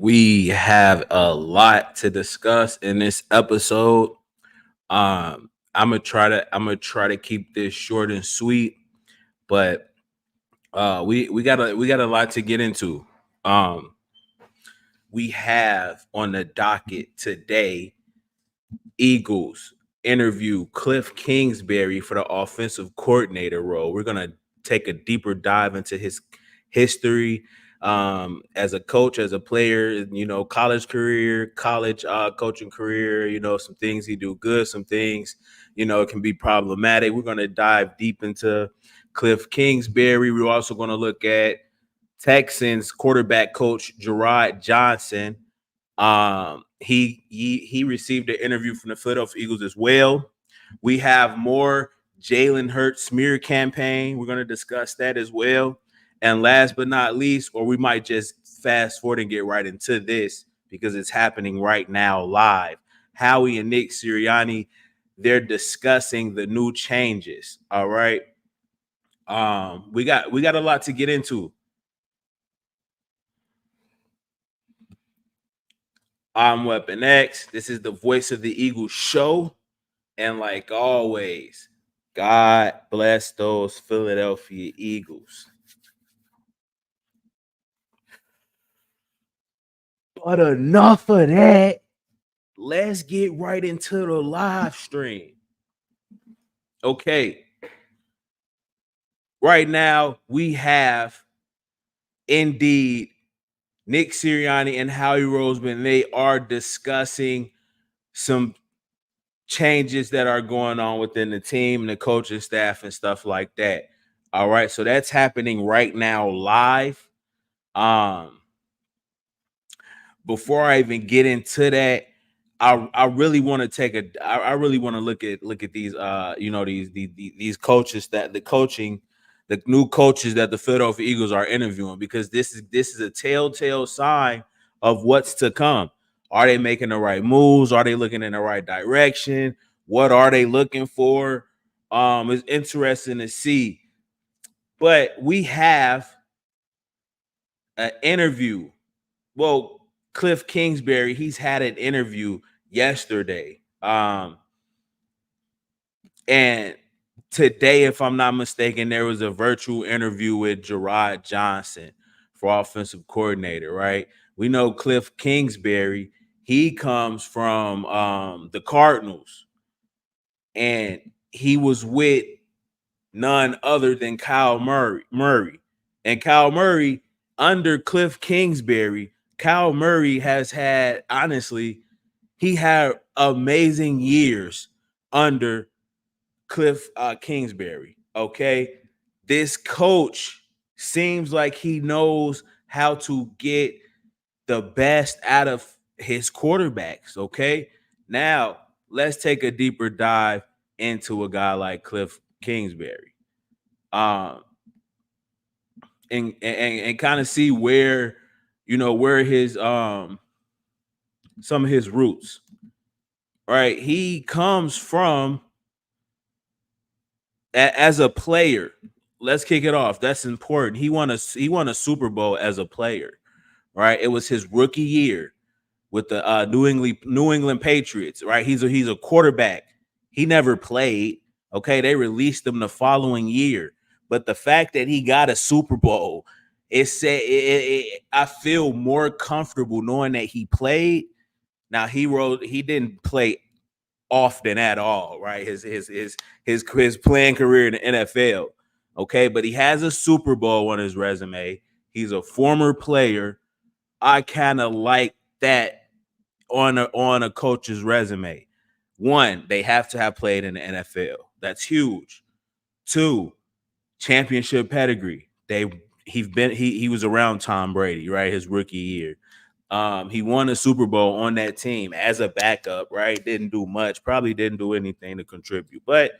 We have a lot to discuss in this episode. I'm gonna try to keep this short and sweet, but we got a lot to get into. Um, we have on the docket today Eagles interview Kliff Kingsbury for the offensive coordinator role. We're gonna take a deeper dive into his history as a coach, as a player, college career, college coaching career, some things he do good, some things, it can be problematic. We're gonna dive deep into Kliff Kingsbury. We're also gonna look at Texans quarterback coach Gerard Johnson. He received an interview from the Philadelphia Eagles as well. We have more Jalen Hurts smear campaign. We're going to discuss that as well. And last but not least, or we might just fast forward and get right into this because it's happening right now live. Howie and Nick Sirianni, they're discussing the new changes. All right. We got a lot to get into. I'm Weapon X. This is the Voice of the Eagles show. And like always, God bless those Philadelphia Eagles. But enough of that. Let's get right into the live stream. Okay. Right now, we have indeed Nick Sirianni and Howie Roseman. They are discussing some changes that are going on within the team and the coaching staff and stuff like that. All right. So that's happening right now live. Before I even get into that, I really want to I really want to look at these these coaches the new coaches that the Philadelphia Eagles are interviewing, because this is a telltale sign of what's to come. Are they making the right moves? Are they looking in the right direction? What are they looking for? It's interesting to see. But we have an interview. Well, Kliff Kingsbury, he's had an interview yesterday. And today, if I'm not mistaken, there was a virtual interview with Gerard Johnson for offensive coordinator, right? We know Kliff Kingsbury, he comes from the Cardinals, and he was with none other than Kyle Murray. And Kyle Murray, under Kliff Kingsbury, Kyle Murray has had, honestly, he had amazing years under Kliff Kingsbury. Okay. This coach seems like he knows how to get the best out of his quarterbacks. Okay. Now, let's take a deeper dive into a guy like Kliff Kingsbury. And kind of see where his some of his roots. Right. He comes from as a player. Let's kick it off. That's important. He won a Super Bowl as a player. Right. It was his rookie year with the New England Patriots. Right. He's a quarterback. He never played. Okay. They released him the following year. But the fact that he got a Super Bowl, I feel more comfortable knowing that he played. Now he didn't play often at all, right? His playing career in the NFL. Okay, but he has a Super Bowl on his resume. He's a former player. I kind of like that on a coach's resume. One, they have to have played in the NFL. That's huge. Two, championship pedigree. He was around Tom Brady, right? His rookie year. He won a Super Bowl on that team as a backup, right? Didn't do much, probably didn't do anything to contribute, but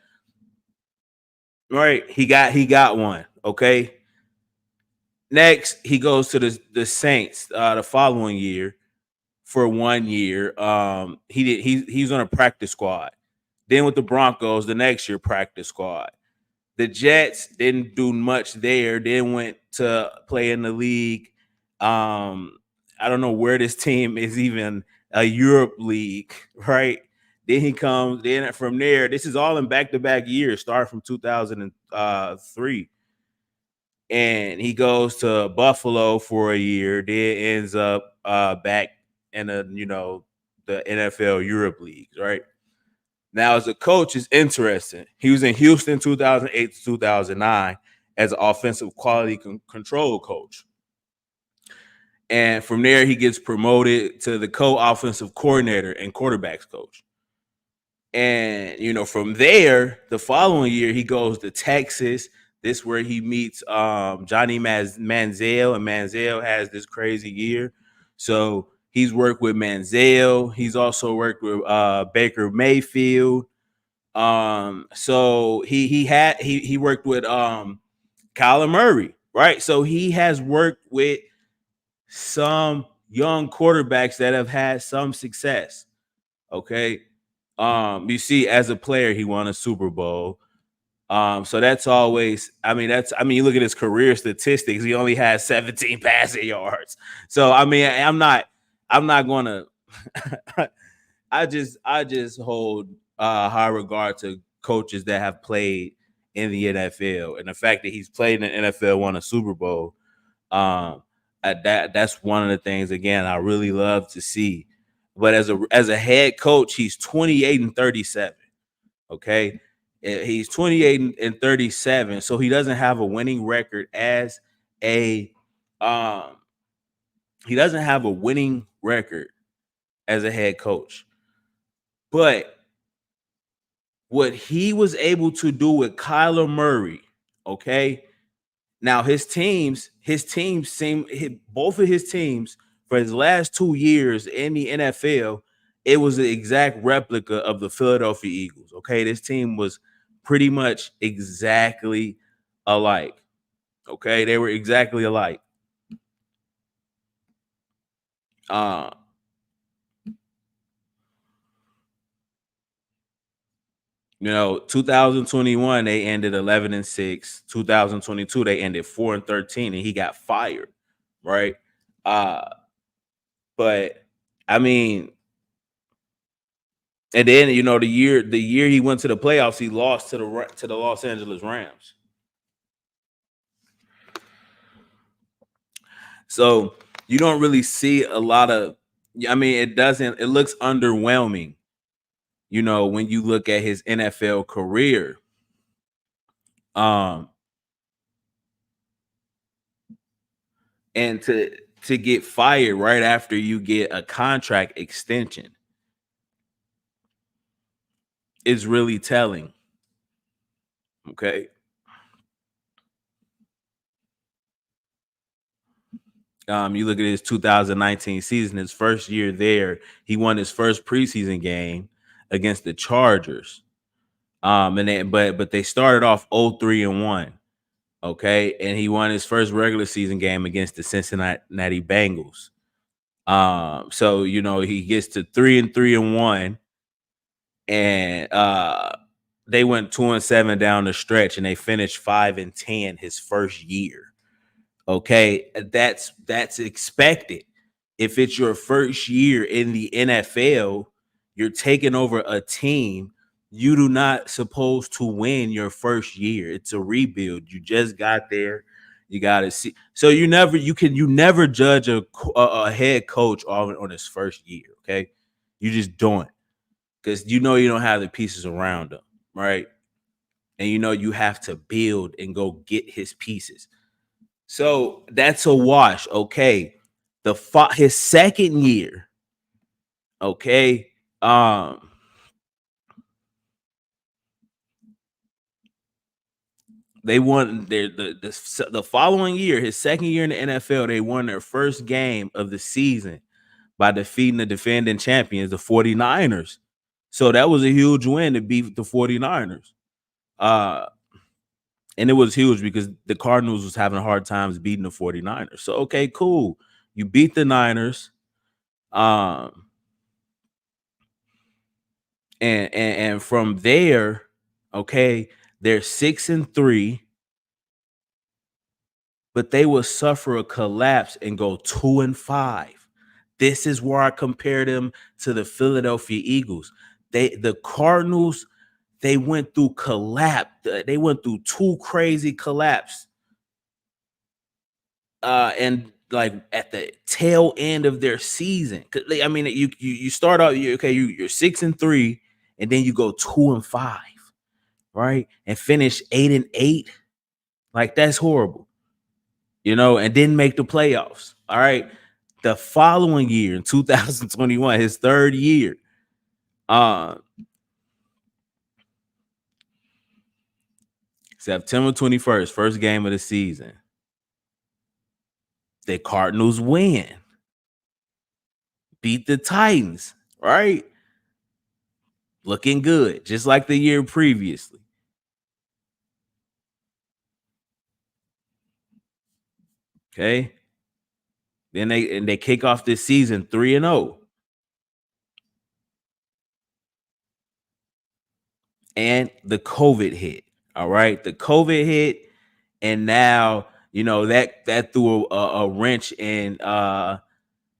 right, he got one. Okay. Next, he goes to the Saints the following year for 1 year. He's on a practice squad. Then with the Broncos, the next year practice squad. The Jets didn't do much there. Then went to play in the league. I don't know where this team is even a Europe league, right? Then he comes. Then from there, this is all in back-to-back years, starting from 2003, and he goes to Buffalo for a year. Then ends up back in the NFL Europe leagues, right? Now, as a coach, is interesting. He was in Houston 2008 to 2009 as an offensive quality control coach. And from there, he gets promoted to the co-offensive coordinator and quarterbacks coach. And, from there, the following year, he goes to Texas. This is where he meets Johnny Manziel, and Manziel has this crazy year. So he's worked with Manziel. He's also worked with Baker Mayfield. So he worked with Kyler Murray, right? So he has worked with some young quarterbacks that have had some success. Okay. You see, as a player, he won a Super Bowl. So that's always, you look at his career statistics, he only has 17 passing yards. So I'm not gonna I just hold high regard to coaches that have played in the NFL, and the fact that he's played in the NFL, won a Super Bowl. That's one of the things, again, I really love to see. But as a head coach, he's 28 and 37. Okay, he's 28 and 37, so he doesn't have a winning record as a he doesn't have a winning record as a head coach. But what he was able to do with Kyler Murray, okay? Now both of his teams for his last 2 years in the NFL, it was the exact replica of the Philadelphia Eagles. Okay, this team was pretty much exactly alike. Okay, they were exactly alike. 2021 they ended 11 and 6. 2022 they ended 4 and 13, and he got fired, right? But I mean, and then the year he went to the playoffs, he lost to the Los Angeles Rams. So you don't really see a lot of. It doesn't. It looks underwhelming, when you look at his NFL career. And to get fired right after you get a contract extension is really telling. Okay. You look at his 2019 season, his first year there, he won his first preseason game against the Chargers. But they started off 0-3-1. Okay. And he won his first regular season game against the Cincinnati Bengals. So he gets to 3-3-1, and they went 2-7 down the stretch, and they finished 5-10 his first year. Okay, that's expected. If it's your first year in the NFL, you're taking over a team. You do not supposed to win your first year. It's a rebuild. You just got there. You got to see. So you never judge a head coach on his first year. Okay, you just don't, because you don't have the pieces around him, right? And you have to build and go get his pieces. So that's a wash. Okay. His second year. Okay. They won the following year, his second year in the NFL, they won their first game of the season by defeating the defending champions, the 49ers. So that was a huge win to beat the 49ers. And it was huge because the Cardinals was having hard times beating the 49ers. So, okay, cool. You beat the Niners. And from there, okay, they're 6-3, but they will suffer a collapse and go 2-5. This is where I compare them to the Philadelphia Eagles. The Cardinals, they went through collapse. They went through two crazy collapse. And like at the tail end of their season. I mean, you start out, you're 6-3, and then you go 2-5, right? And finish 8-8. Like, that's horrible, and didn't make the playoffs. All right. The following year in 2021, his third year, September 21st, first game of the season, the Cardinals win, beat the Titans, right? Looking good, just like the year previously. Okay. Then they kick off this season 3-0. And the COVID hit. All right. The COVID hit. And now, that threw a wrench in and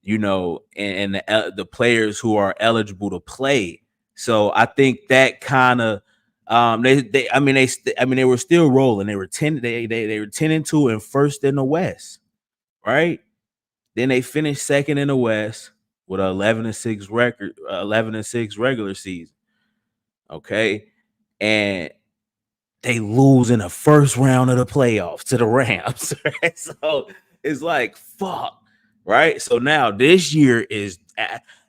the players who are eligible to play. So I think that kind of they were still rolling. They were 10 they were 10-2 and first in the West, right? Then they finished second in the West with an 11-6 record, 11-6 regular season. Okay. And they lose in the first round of the playoffs to the Rams. Right? So it's like, fuck. Right. So now this year is,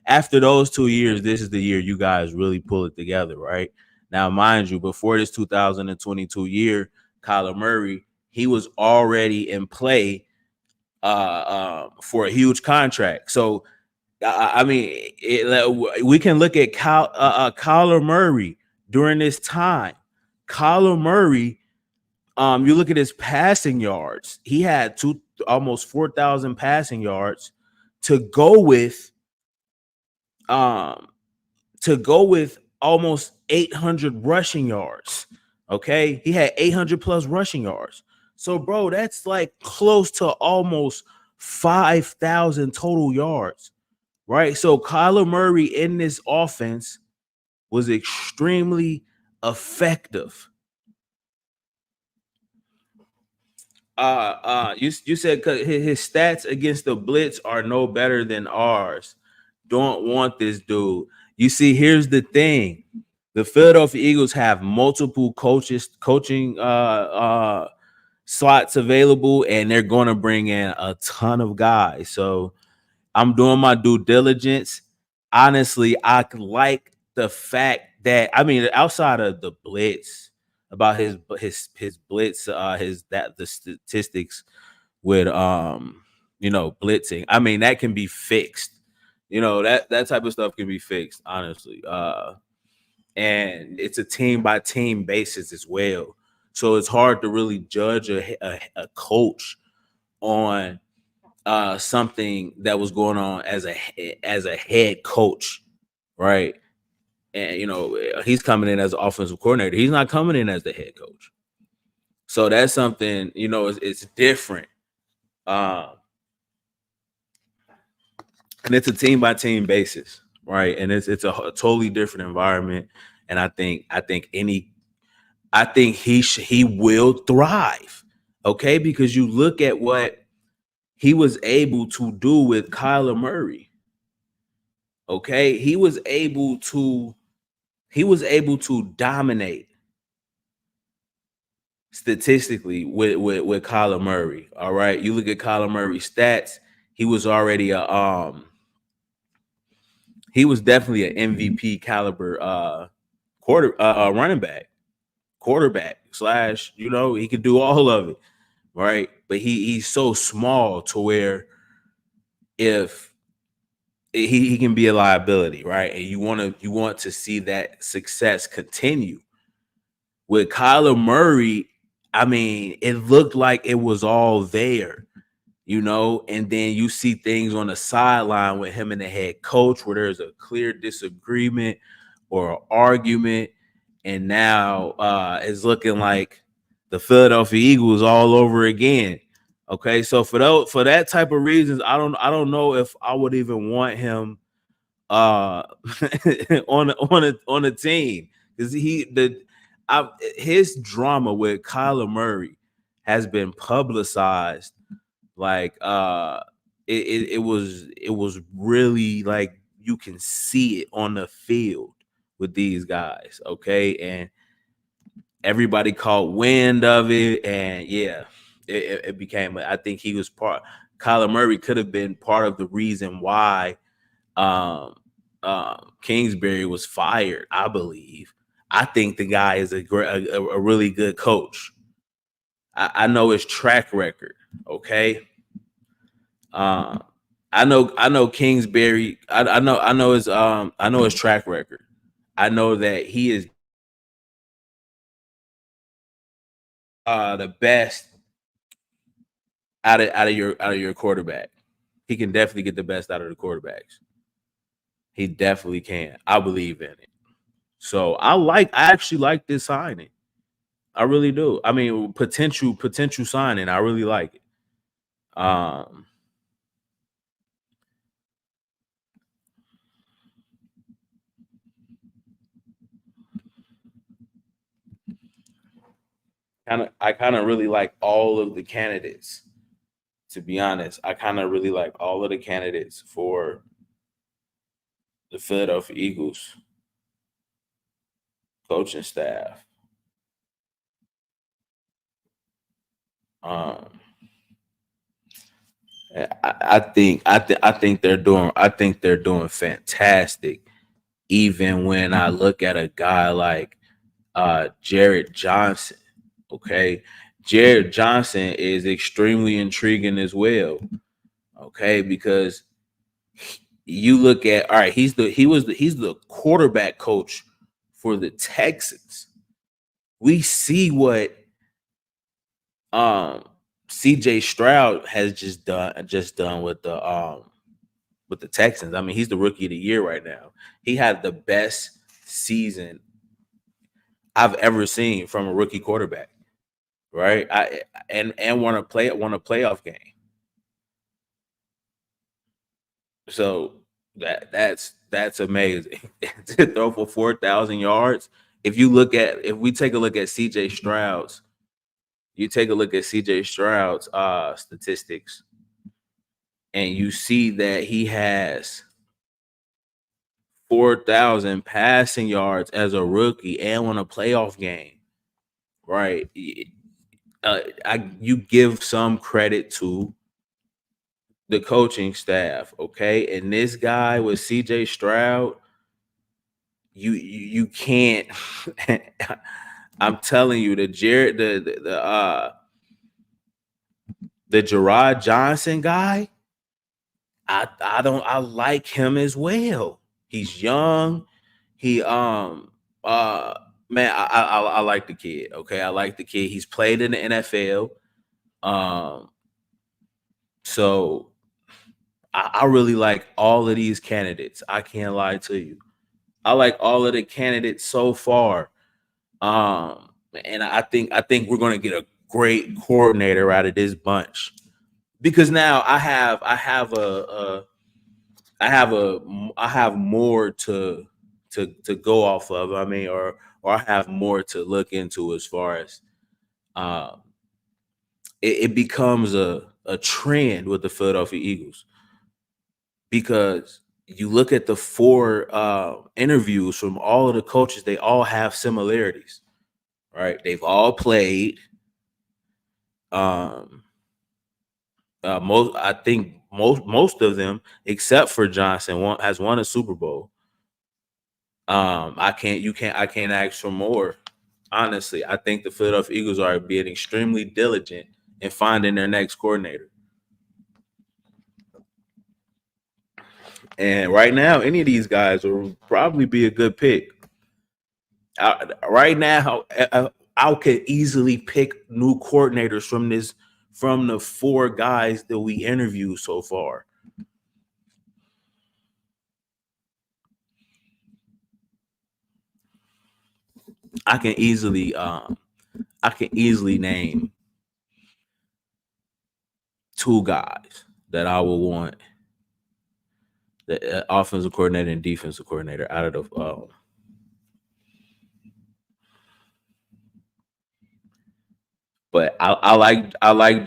after those 2 years, this is the year you guys really pull it together. Right. Now, mind you, before this 2022 year, Kyler Murray, he was already in play for a huge contract. So, I mean, we can look at Kyler Murray during this time. Kyler Murray, you look at his passing yards. He had almost 4,000 passing yards to go with almost 800 rushing yards. Okay, he had 800 plus rushing yards. So, bro, that's like close to almost 5,000 total yards, right? So Kyler Murray in this offense was extremely effective. You said his stats against the blitz are no better than ours. Don't want this dude. You see, here's the thing: the Philadelphia Eagles have multiple coaching slots available, and they're going to bring in a ton of guys. So I'm doing my due diligence. Honestly, I like the fact that, outside of the blitz, about his blitz, the statistics with blitzing. That can be fixed. That type of stuff can be fixed, honestly. And it's a team by team basis as well. So it's hard to really judge a coach on something that was going on as a head coach, right? And he's coming in as an offensive coordinator. He's not coming in as the head coach. So that's something, it's different. And it's a team by team basis, right? And it's a totally different environment. And I think he will thrive. Okay, because you look at what he was able to do with Kyler Murray. Okay, he was able to dominate statistically with Kyler Murray. All right, you look at Kyler Murray's stats. He was already he was definitely an MVP caliber running back, quarterback / he could do all of it, right? But he's so small to where if he can be a liability, right? And you want to see that success continue. With Kyler Murray, it looked like it was all there, and then you see things on the sideline with him and the head coach where there's a clear disagreement or an argument, and now it's looking like the Philadelphia Eagles all over again. Okay, so for that type of reasons, I don't know if I would even want him uh on a team, because his drama with Kyler Murray has been publicized. Like it was really like you can see it on the field with these guys. Okay, and everybody caught wind of it, and yeah, it became. I think he was part. Kyler Murray could have been part of the reason why um, Kingsbury was fired. I believe. I think the guy is a really good coach. I know his track record. Okay. Um, I know Kingsbury. I know his track record. I know that he is the best out of your quarterback. He can definitely get the best out of the quarterbacks. He definitely can. I believe in it. So I actually like this signing. I really do. I mean, potential signing. I really like it. Um, I kind of really like all of the candidates. To be honest, I kind of really like all of the candidates for the Philadelphia Eagles coaching staff. Um, I think they're doing fantastic. Even when I look at a guy like Jared Johnson, okay, Jared Johnson is extremely intriguing as well. Okay, because you look at, all right, he's the quarterback coach for the Texans. We see what um CJ Stroud has just done with the Texans. I mean, he's the rookie of the year right now. He had the best season I've ever seen from a rookie quarterback, right? And won a playoff game. So that's amazing. To throw for 4,000 yards. If we take a look at CJ Stroud's, you take a look at CJ Stroud's statistics, and you see that he has 4,000 passing yards as a rookie and won a playoff game, right? You give some credit to the coaching staff, okay? And this guy with CJ Stroud, you can't. I'm telling you, the Gerard Johnson guy, I like him as well. He's young. He uh man, I like the kid. Okay, I like the kid. He's played in the NFL. Um, so I really like all of these candidates. I can't lie to you. I like all of the candidates so far. And I think we're gonna get a great coordinator out of this bunch, because now I have more to go off of. I mean, or I have more to look into as far as um, it becomes a trend with the Philadelphia Eagles, because you look at the four interviews from all of the coaches, they all have similarities, right? They've all played. Um, I think most of them, except for Johnson, has won a Super Bowl. I can't ask for more. Honestly, I think the Philadelphia Eagles are being extremely diligent in finding their next coordinator. And right now, any of these guys will probably be a good pick. Right now, I could easily pick new coordinators from the four guys that we interviewed so far. I can easily um I can easily name two guys that I will want: the offensive coordinator and defensive coordinator out of the. But I like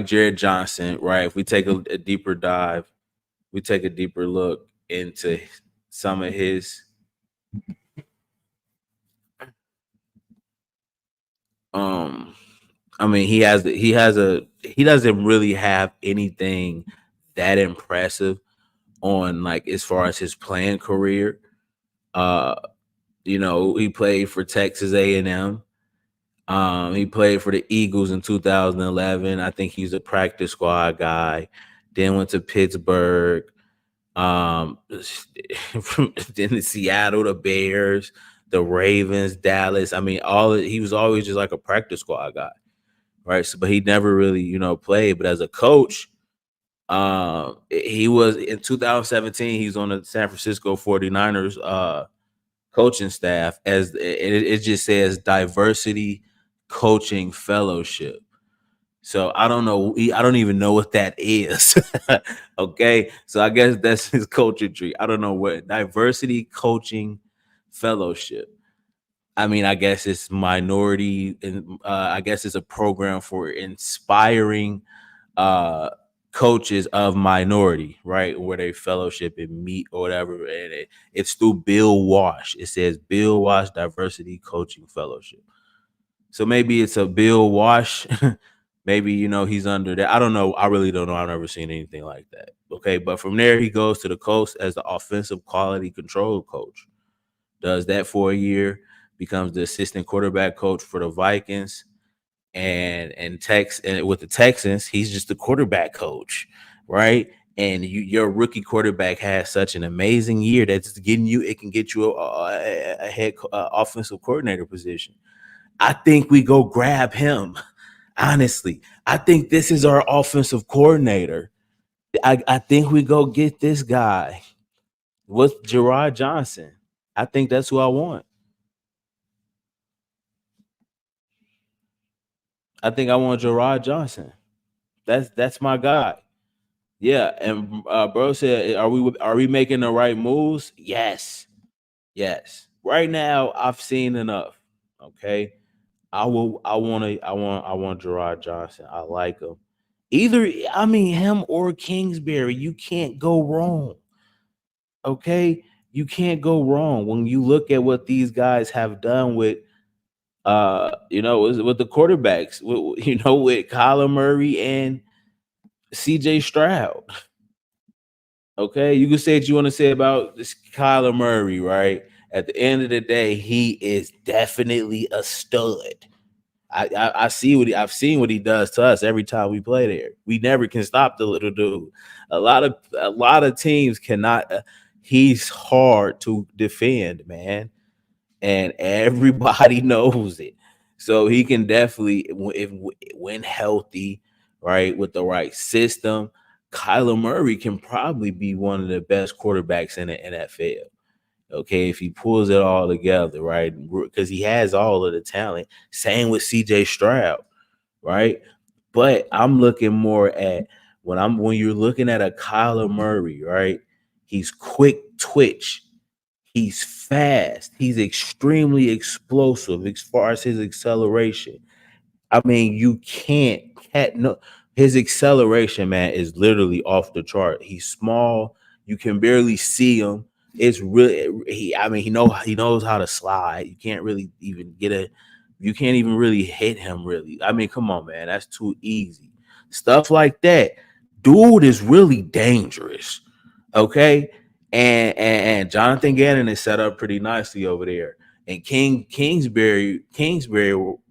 Jared Johnson. Right, if we take a deeper dive, we take a deeper look into some of his. Um, I mean, he doesn't really have anything that impressive on, like, as far as his playing career. Uh, he played for Texas A&M. He played for the Eagles in 2011. I think he's a practice squad guy. Then went to Pittsburgh. Um, then Seattle, the Bears, the Ravens, Dallas. I mean, he was always just like a practice squad guy, right? So, but he never really, played. But as a coach, he was in 2017. He's on the San Francisco 49ers coaching staff, as it just says diversity coaching fellowship. So I don't know. I don't even know what that is. Okay, so I guess that's his culture tree. I don't know what diversity coaching fellowship. I mean, I guess it's minority, and I guess it's a program for inspiring uh coaches of minority, right? Where they fellowship and meet or whatever. And it's through Bill Wash. It says Bill Wash Diversity Coaching Fellowship. So maybe it's a Bill Wash. Maybe, he's under that. I don't know. I really don't know. I've never seen anything like that. Okay. But from there, he goes to the coast as the offensive quality control coach. Does that for a year, becomes the assistant quarterback coach for the Vikings. And with the Texans, he's just the quarterback coach, right? And your rookie quarterback has such an amazing year that's getting you. It can get you a head offensive coordinator position. I think we go grab him. Honestly, I think this is our offensive coordinator. I think we go get this guy with Gerard Johnson. I think that's who I want. I think I want Gerard Johnson. That's my guy. Yeah, and bro said, "Are we making the right moves?" Yes, yes. Right now, I've seen enough. Okay, I want Gerard Johnson. I like him. Either, I mean, him or Kingsbury. You can't go wrong. Okay, you can't go wrong when you look at what these guys have done with with the quarterbacks. With Kyler Murray and CJ Stroud. Okay, you can say what you want to say about this Kyler Murray, right? At the end of the day, he is definitely a stud. I see I've seen what he does to us every time we play there. We never can stop the little dude. A lot of teams cannot. He's hard to defend, man, and everybody knows it. So he can definitely, if when healthy, right, with the right system, Kyler Murray can probably be one of the best quarterbacks in the NFL. Okay, if he pulls it all together, right, because he has all of the talent. Same with CJ Stroud, right? But I'm looking more at when you're looking at a Kyler Murray, right? He's quick twitch. He's fast. He's extremely explosive as far as his acceleration. I mean, you can't no, his acceleration, man, is literally off the chart. He's small. You can barely see him. It's really he knows how to slide. You can't really even you can't even really hit him really. I mean, come on, man. That's too easy. Stuff like that. Dude is really dangerous. Okay. And Jonathan Gannon is set up pretty nicely over there. And Kingsbury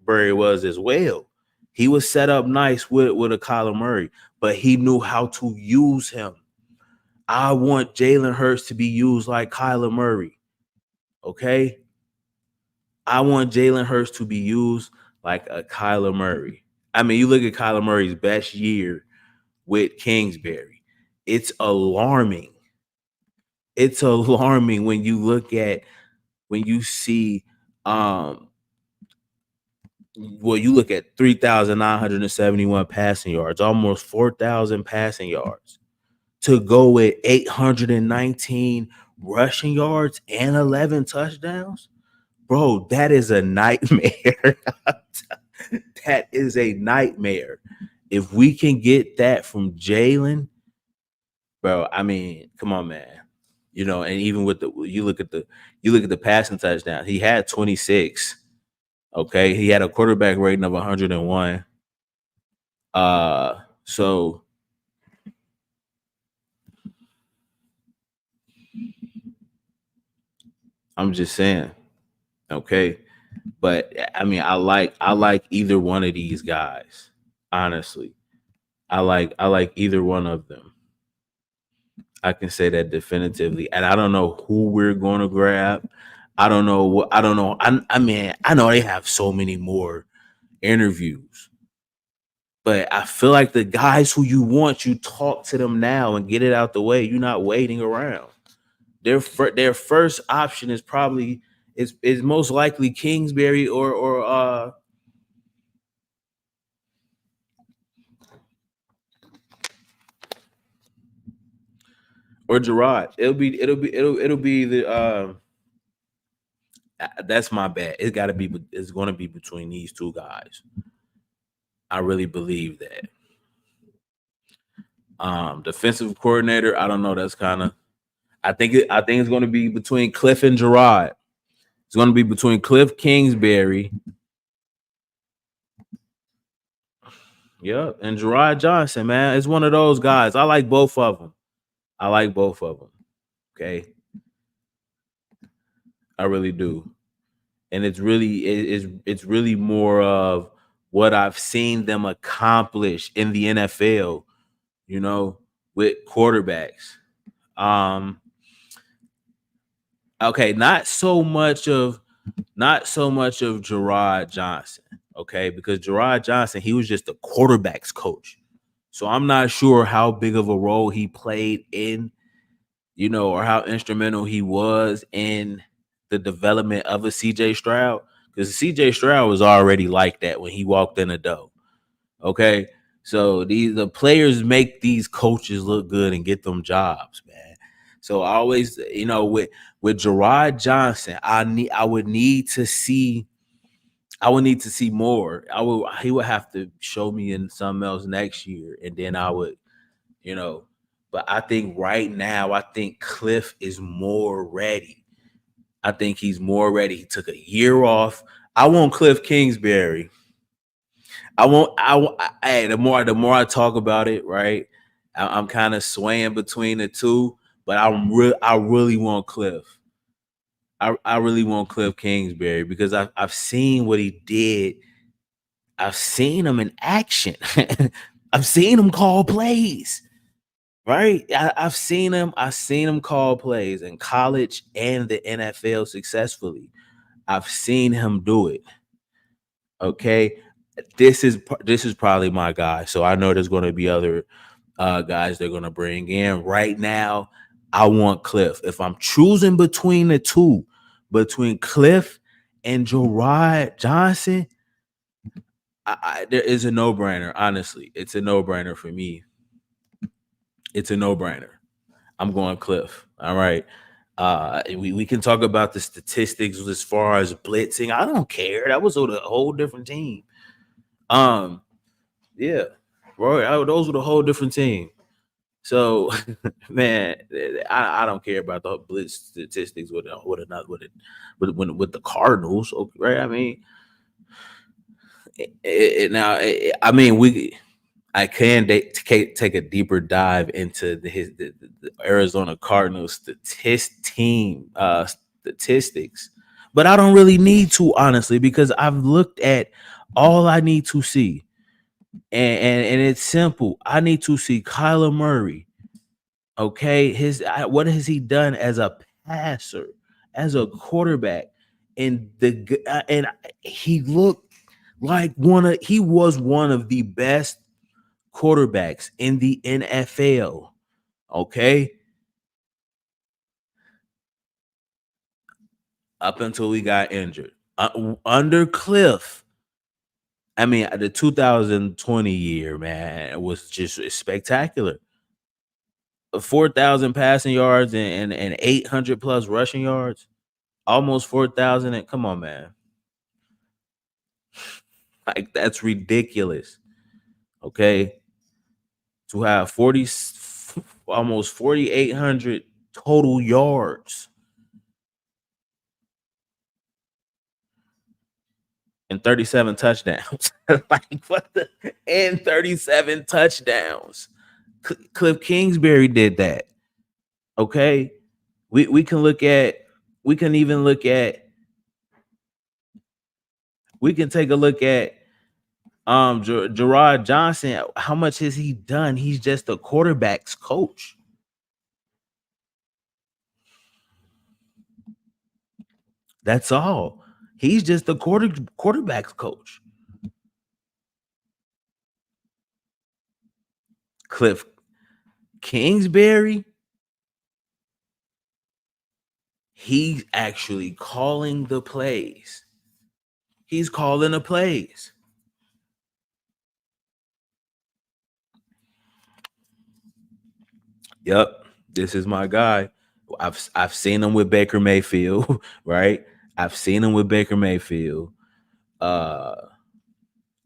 was as well. He was set up nice with a Kyler Murray, but he knew how to use him. I want Jalen Hurts to be used like Kyler Murray. Okay. I want Jalen Hurts to be used like a Kyler Murray. I mean, you look at Kyler Murray's best year with Kingsbury. It's alarming. It's alarming when you see um Well, you look at 3,971 passing yards, almost 4,000 passing yards, to go with 819 rushing yards and 11 touchdowns. Bro, that is a nightmare. That is a nightmare. If we can get that from Jalen, bro, I mean, come on, man. And even with the passing touchdown, he had 26. Okay, he had a quarterback rating of 101. So I'm just saying, okay. But I mean, I like either one of these guys. Honestly, I like either one of them. I can say that definitively, and I don't know who we're going to grab. I don't know what. I don't know. I mean, I know they have so many more interviews, but I feel like the guys who you want, you talk to them now and get it out the way. You're not waiting around. Their first option is probably is most likely Kingsbury or Gerard. It'll be the that's my bet. It's going to be between these two guys. I really believe that. Defensive coordinator, I don't know. That's kind of. I think it's going to be between Kliff and Gerard. It's going to be between Kliff Kingsbury, yep, and Gerard Johnson. Man, it's one of those guys. I like both of them. I like both of them. Okay, I really do. And it's really more of what I've seen them accomplish in the NFL, you know, with quarterbacks. Um, okay, not so much of Gerard Johnson, okay, because Gerard Johnson, he was just a quarterbacks coach. So I'm not sure how big of a role he played in, or how instrumental he was in the development of a CJ Stroud. Because CJ Stroud was already like that when he walked in the door. Okay. So the players make these coaches look good and get them jobs, man. So I always, with Gerard Johnson, I would need to see more. He would have to show me in something else next year, and then I would, you know. But I think right now, I think Kliff is more ready. I think he's more ready. He took a year off. I want Kliff Kingsbury. I won't. Hey, the more I talk about it, right? I'm kind of swaying between the two, but I really want Kliff. I really want Kliff Kingsbury because I've seen what he did. I've seen him in action. I've seen him call plays. Right? I've seen him call plays in college and the NFL successfully. I've seen him do it. Okay. This is probably my guy. So I know there's going to be other guys they're going to bring in. Right now, I want Kliff. If I'm choosing between the two, between Kliff and Gerard Johnson, there is a no-brainer. Honestly, it's a no-brainer for me. It's a no-brainer. I'm going Kliff. All right. We can talk about the statistics as far as blitzing. I don't care. That was a whole different team. Um, yeah, bro, those were the whole different team. So, man, I don't care about the blitz statistics with the Cardinals, right? I mean, I mean, I can take a deeper dive into the Arizona Cardinals statistics, but I don't really need to, honestly, because I've looked at all I need to see, and it's simple. I need to see Kyler Murray. Okay, what has he done as a passer, as a quarterback, and he looked like he was one of the best quarterbacks in the NFL. Okay, up until he got injured. Under Kliff, I mean, the 2020 year, man, was just spectacular. 4,000 passing yards and 800 plus rushing yards, almost 4,000. And come on, man, like that's ridiculous. Okay, to have 40, almost 4,800 total yards and 37 touchdowns. Like what the and 37 touchdowns. Kliff Kingsbury did that. Okay, we can look at we can even look at we can take a look at Gerard Johnson. How much has he done? He's just a quarterback's coach. That's all. He's just a quarterback's coach. Kliff Kingsbury, he's actually calling the plays. He's calling the plays. Yep, this is my guy. I've seen him with Baker Mayfield, right? I've seen him with Baker Mayfield. Uh,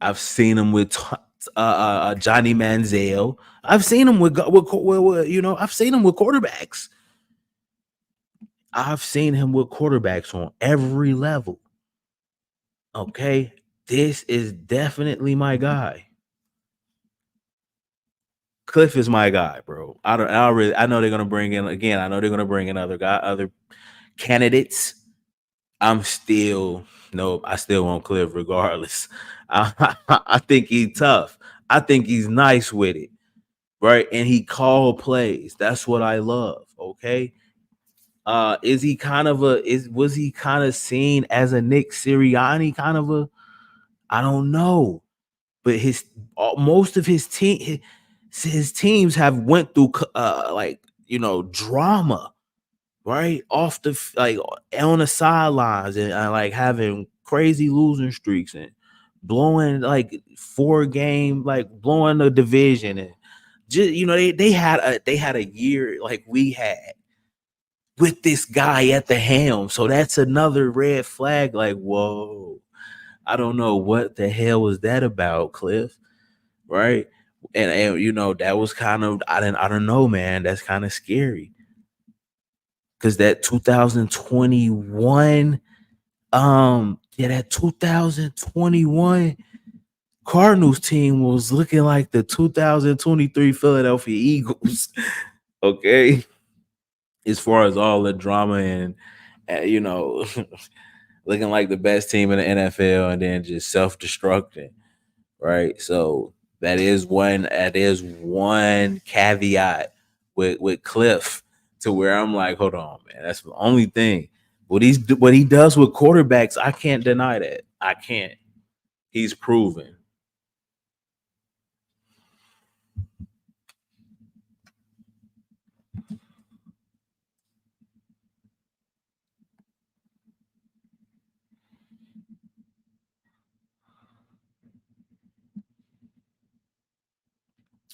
I've seen him with Johnny Manziel. I've seen him I've seen him with quarterbacks. I've seen him with quarterbacks on every level. Okay, this is definitely my guy. Kliff is my guy, bro. I know they're gonna bring in again. I know they're gonna bring in other candidates. I'm still no, I still want Kliff regardless. I think he's tough. I think he's nice with it, right? And he called plays. That's what I love. Okay. Is he kind of a is was he kind of seen as a Nick Sirianni kind of a I don't know, but most of his teams have went through like drama, right off like on the sidelines and like having crazy losing streaks and blowing like 4 game like blowing the division and just they had a year like we had with this guy at the helm. So that's another red flag. Like, whoa, I don't know what the hell was that about, Kliff, right? And that was kind of I don't know, man. That's kind of scary because that 2021, that 2021 Cardinals team was looking like the 2023 Philadelphia Eagles. Okay, as far as all the drama and looking like the best team in the NFL and then just self-destructing, right? So that is one caveat with Kliff to where I'm like, hold on, man, that's the only thing. What he does with quarterbacks, I can't deny that. I can't. He's proven.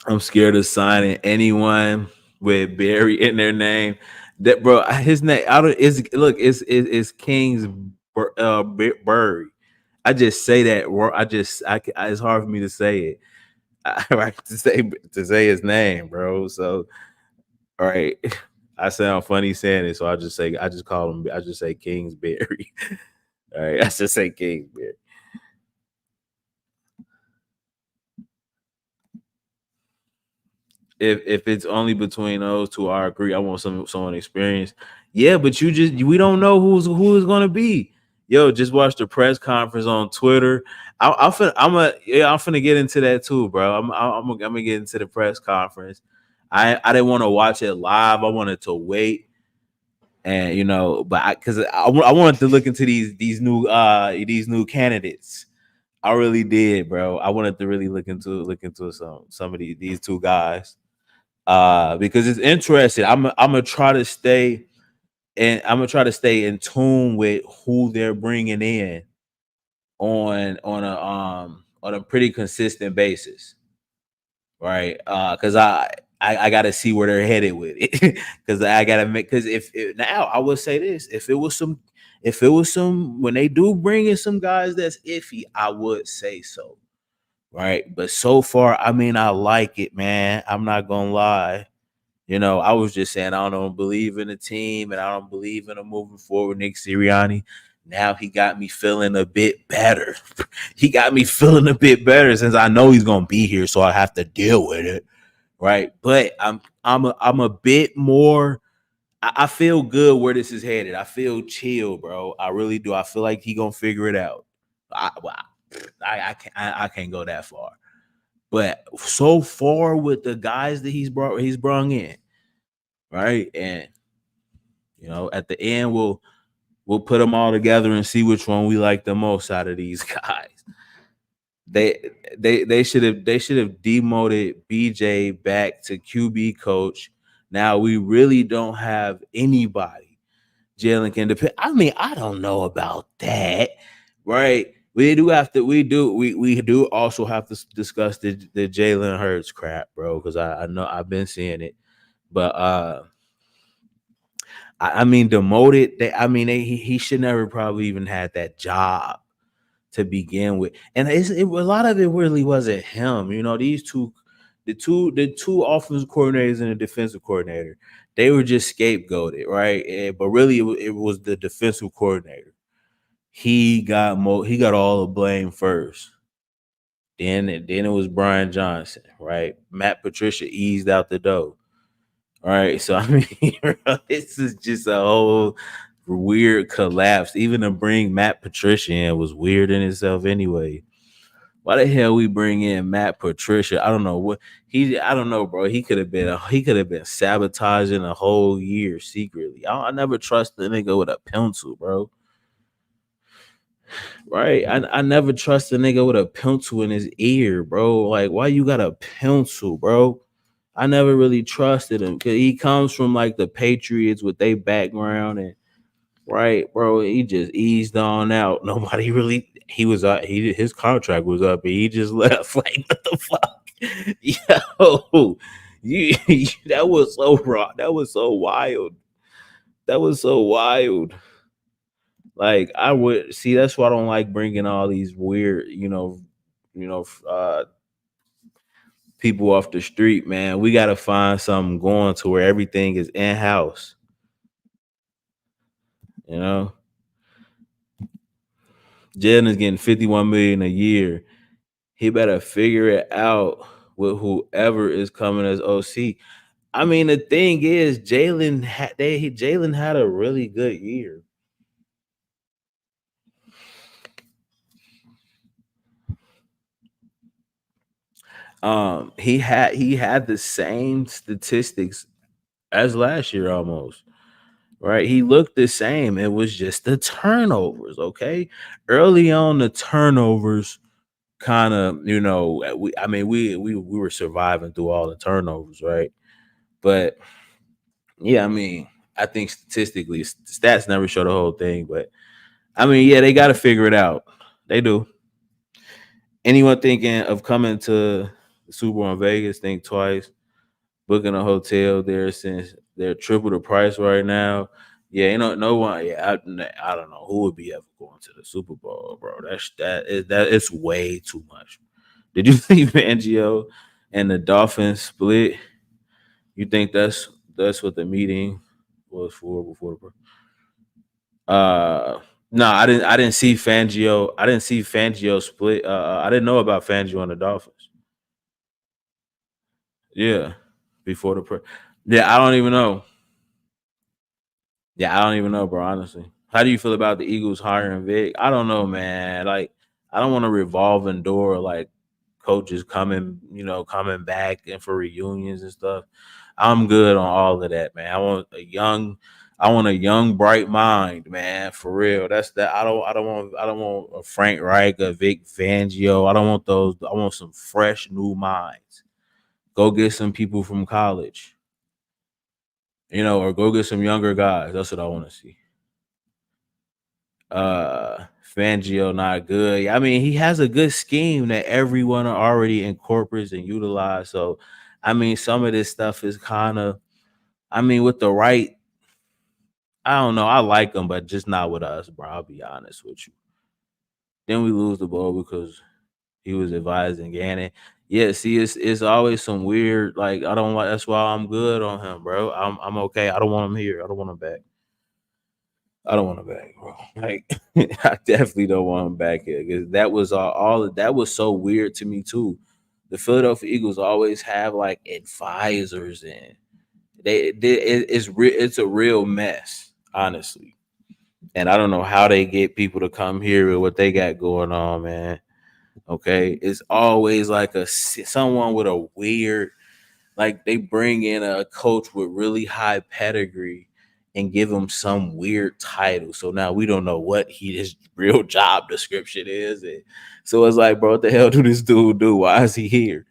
I'm scared of signing anyone with Barry in their name. That bro, his name I don't is look is Kingsbury. I just say that. It's hard for me to say it. I like to say his name, bro. So all right, I sound funny saying it, so I just call him. I just say Kingsbury. All right, I just say Kingsbury. If it's only between those two, I agree. I want someone experienced. Yeah, but we don't know who is gonna be. Yo, just watch the press conference on Twitter. I'm finna get into that too, bro. I'm gonna get into the press conference. I didn't want to watch it live. I wanted to wait, and but I wanted to look into these new candidates. I really did, bro. I wanted to really look into some of these two guys because it's interesting. I'm gonna try to stay and I'm gonna try to stay in tune with who they're bringing in on a pretty consistent basis, right? Because I got to see where they're headed with it, because I got to make, because now I would say this, if it was some when they do bring in some guys that's iffy, I would say so, right? But so far, I mean, I like it, man. I'm not gonna lie. I was just saying I don't believe in the team and I don't believe in him moving forward. Nick Sirianni. Now he got me feeling a bit better. He got me feeling a bit better since I know he's gonna be here, so I have to deal with it, right? But I'm a bit more. I feel good where this is headed. I feel chill, bro. I really do. I feel like he gonna figure it out. Well, I can't go that far. But so far with the guys that he's brought in, right? And at the end we'll put them all together and see which one we like the most out of these guys. They should have demoted BJ back to QB coach. Now we really don't have anybody Jalen can depend. I mean, I don't know about that, right? We do also have to discuss the Jalen Hurts crap, bro, because I know I've been seeing it. But I mean, demoted. He should never probably even had that job to begin with, and a lot of it really wasn't him. These the two offensive coordinators and the defensive coordinator, they were just scapegoated, right? But really, it was the defensive coordinator. He got all the blame first. Then it was Brian Johnson, right? Matt Patricia eased out the door. All right, so I mean, this is just a whole weird collapse. Even to bring Matt Patricia in was weird in itself, anyway. Why the hell we bring in Matt Patricia? I don't know what I don't know, bro. He could have been sabotaging a whole year secretly. I never trust the nigga with a pencil, bro. Right? I never trust a nigga with a pencil in his ear, bro. Like, why you got a pencil, bro? I never really trusted him because he comes from like the Patriots with their background, and right, bro, he just eased on out. Nobody really. He was his contract was up, and he just left. Like, what the fuck, yo, that was so raw. That was so wild. That was so wild. Like, I would see. That's why I don't like bringing all these weird, people off the street, man. We got to find something going to where everything is in house. You know, Jalen is getting $51 million a year. He better figure it out with whoever is coming as OC. I mean, the thing is, Jalen had a really good year. He had the same statistics as last year almost. Right? He looked the same. It was just the turnovers, okay? Early on, the turnovers kind of, we were surviving through all the turnovers, right? But yeah, I mean, I think statistically, stats never show the whole thing, but I mean, yeah, they got to figure it out. They do. Anyone thinking of coming to the Super Bowl in Vegas, think twice. Booking a hotel there since they're triple the price right now. Yeah, no one. Yeah, I don't know who would be ever going to the Super Bowl, bro. It's way too much. Did you think Fangio and the Dolphins split? You think that's what the meeting was for before the no, I didn't see Fangio. I didn't see Fangio split. I didn't know about Fangio and the Dolphins. Yeah, before yeah, I don't even know. Yeah, I don't even know, bro. Honestly, how do you feel about the Eagles hiring Vic? I don't know, man. Like, I don't want a revolving door, like coaches coming back and for reunions and stuff. I'm good on all of that, man. I want a young, bright mind, man. For real. That's that. I don't want a Frank Reich, a Vic Fangio. I don't want those. I want some fresh, new minds. Go get some people from college, or go get some younger guys. That's what I want to see. Fangio not good. I mean, he has a good scheme that everyone already incorporates and utilize. So, I mean, some of this stuff is kind of, I mean, with the right, I don't know. I like him, but just not with us, bro. I'll be honest with you. Then we lose the ball because he was advising Gannon. Yeah, see, it's always some weird, like, I don't like, that's why I'm good on him, bro. I'm okay. I don't want him here. I don't want him back. I don't want him back, bro. Like, I definitely don't want him back here because that was all that was so weird to me too. The Philadelphia Eagles always have like advisors, and it's a real mess, honestly. And I don't know how they get people to come here with what they got going on, man. Okay, it's always like someone with a weird, like they bring in a coach with really high pedigree and give him some weird title. So now we don't know what his real job description is. And so it's like, bro, what the hell do this dude do? Why is he here?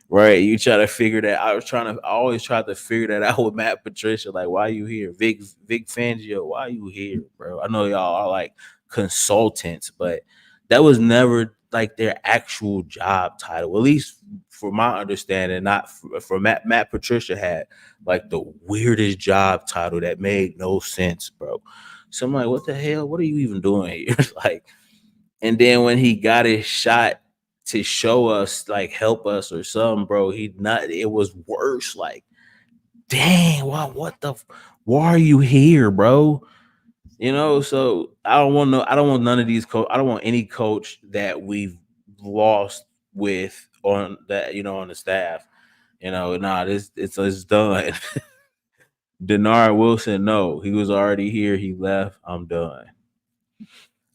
Right? You try to figure that. I always try to figure that out with Matt Patricia. Like, why you here? Vic Fangio, why you here, bro? I know y'all are like consultants, but that was never like their actual job title. At least for my understanding, not for Matt Patricia had like the weirdest job title that made no sense, bro. So I'm like, what the hell? What are you even doing here? Like, and then when he got his shot to show us, like, help us or something, bro, it was worse. Like, dang, why are you here, bro? You know, so I don't want none of these I don't want any coach that we've lost with on that, on the staff. Nah, it's done. Denard Wilson, no, he was already here. He left. I'm done.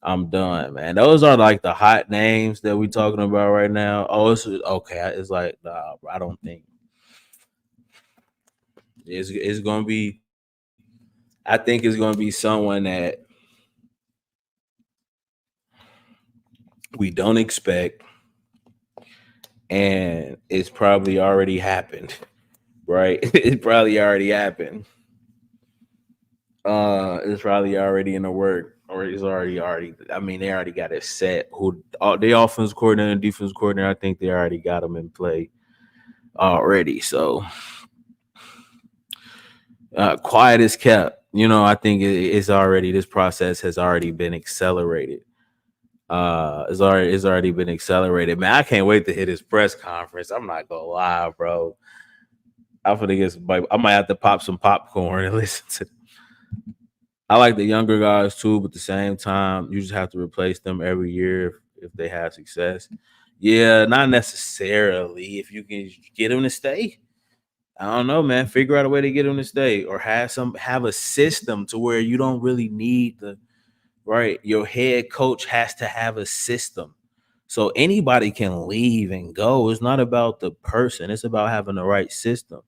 I'm done, man. Those are like the hot names that we talking about right now. Oh, it's okay. It's like, nah, I don't think it's gonna be. I think it's gonna be someone that we don't expect, and it's probably already happened. Right? It probably already happened. It's probably already in the work, or it's already. I mean, they already got it set. Who the offense coordinator and defense coordinator? I think they already got them in play already. So quiet is kept. I think it's already, this process has already been accelerated. It's already been accelerated. Man, I can't wait to hit his press conference. I'm not gonna lie, bro. I'm gonna get I might have to pop some popcorn and listen to. I like the younger guys too, but at the same time, you just have to replace them every year if they have success. Yeah, not necessarily. If you can get them to stay, I don't know, man. Figure out a way to get them to stay, or have a system to where you don't really need the right. Your head coach has to have a system, so anybody can leave and go. It's not about the person; it's about having the right system.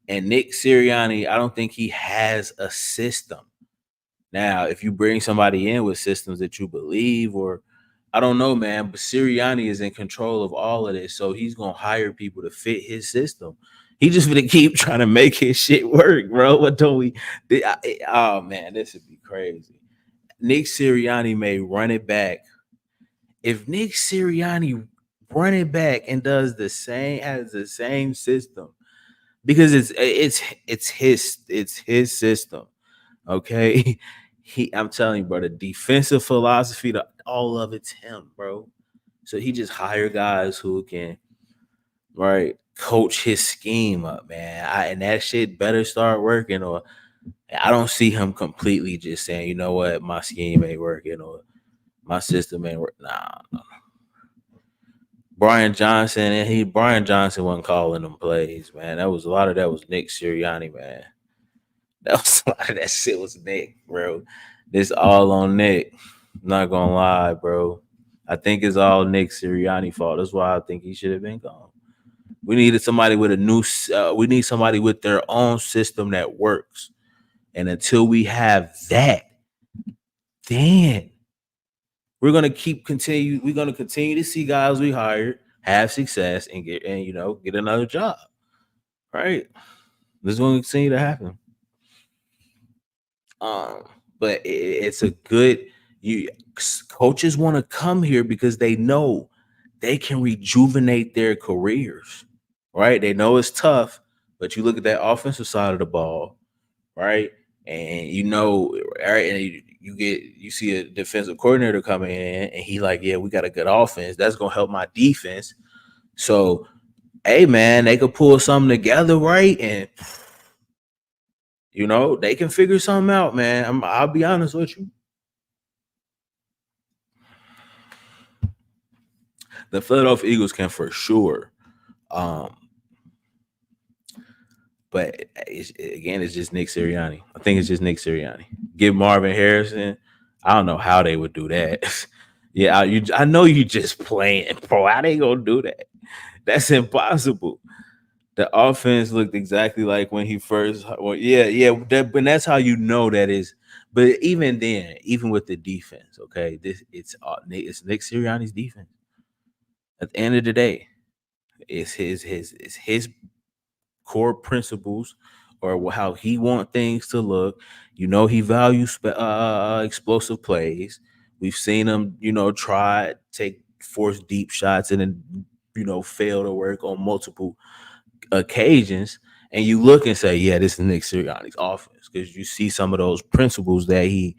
And Nick Sirianni, I don't think he has a system. Now, if you bring somebody in with systems that you believe, or I don't know, man, but Sirianni is in control of all of this, so he's gonna hire people to fit his system. He just gonna keep trying to make his shit work, bro. What don't we? Oh man, this would be crazy. Nick Sirianni may run it back. If Nick Sirianni run it back and has the same system, because it's his system. Okay. I'm telling you, bro, the defensive philosophy, all of it's him, bro. So he just hire guys who can, right, coach his scheme up, man. And that shit better start working, or I don't see him completely just saying, you know what, my scheme ain't working, or my system ain't working. Nah. Brian Johnson wasn't calling them plays, man. That was a lot of that was Nick Sirianni, man. That was a lot of that shit was Nick, bro. This all on Nick. I'm not gonna lie, bro. I think it's all Nick Sirianni fault. That's why I think he should have been gone. We needed somebody with a new. We need somebody with their own system that works. And until we have that, then We're gonna continue to see guys we hired have success and get another job. Right? This is gonna continue to happen. Um, but it's a good, You coaches want to come here because they know they can rejuvenate their careers, right? They know it's tough, but you look at that offensive side of the ball, right? And right, and you see a defensive coordinator coming in, and he like, yeah, we got a good offense. That's gonna help my defense. So, hey, man, they could pull something together, right? And they can figure something out, man. I'll be honest with you. The Philadelphia Eagles can for sure. Um, but it's just Nick Sirianni. I think it's just Nick Sirianni. Give Marvin Harrison. I don't know how they would do that. Yeah, I know you just playing, bro. How they gonna do that? That's impossible. The offense looked exactly like when he first. Well, yeah. But that's how you know that is. But even then, even with the defense, okay, it's Nick Sirianni's defense. At the end of the day, it's his core principles or how he want things to look. He values explosive plays. We've seen him, try take force deep shots and then fail to work on multiple occasions. And you look and say, yeah, this is Nick Sirianni's offense because you see some of those principles that he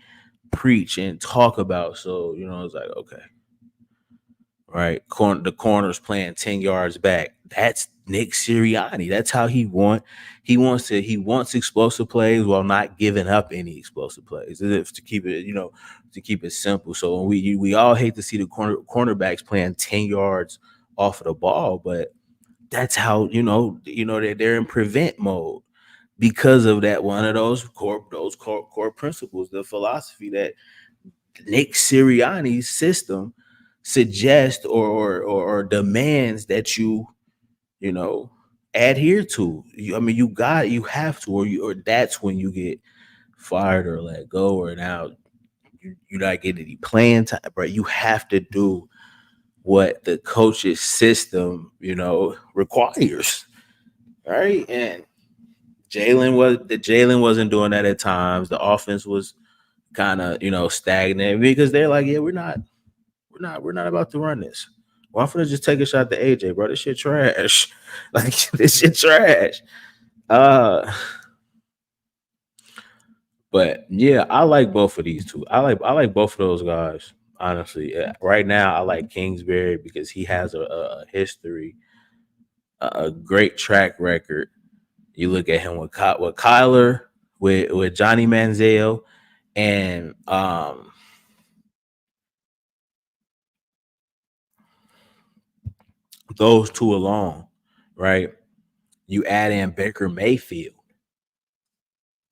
preach and talk about. So it's like, okay, right? The corner's playing 10 yards back. That's Nick Sirianni. That's how he wants explosive plays while not giving up any explosive plays. To keep it simple. So when we all hate to see the cornerbacks playing 10 yards off of the ball, but that's how they're in prevent mode because of that one of those core principles, the philosophy that Nick Sirianni's system suggests or demands that you know adhere to. You have to, or that's when you get fired or let go, or now you're not getting any playing time. But you have to do what the coach's system requires, right? And Jalen wasn't doing that at times. The offense was kind of stagnant because they're like, yeah, we're not about to run this. Why don't I just take a shot to AJ, bro? This shit trash. Like this shit trash. Uh but yeah, I like both of these two. I like both of those guys. Honestly, right now I like Kingsbury because he has a history, a great track record. You look at him with Kyler, with Johnny Manziel, and those two alone, right? You add in Baker Mayfield,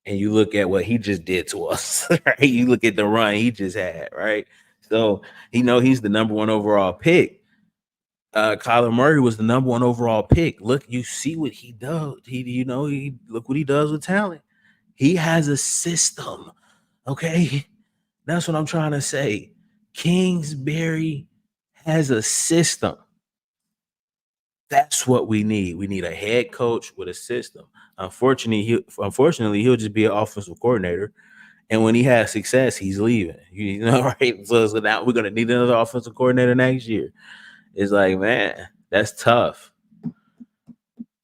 and you look at what he just did to us, right? You look at the run he just had, right? So he's the number one overall pick. Kyler Murray was the number one overall pick. Look, you see what he does. He look what he does with talent. He has a system. Okay, that's what I'm trying to say. Kingsbury has a system. That's what we need. We need a head coach with a system. Unfortunately, he'll just be an offensive coordinator, and when he has success, he's leaving. Right? So now we're gonna need another offensive coordinator next year. It's like, man, that's tough.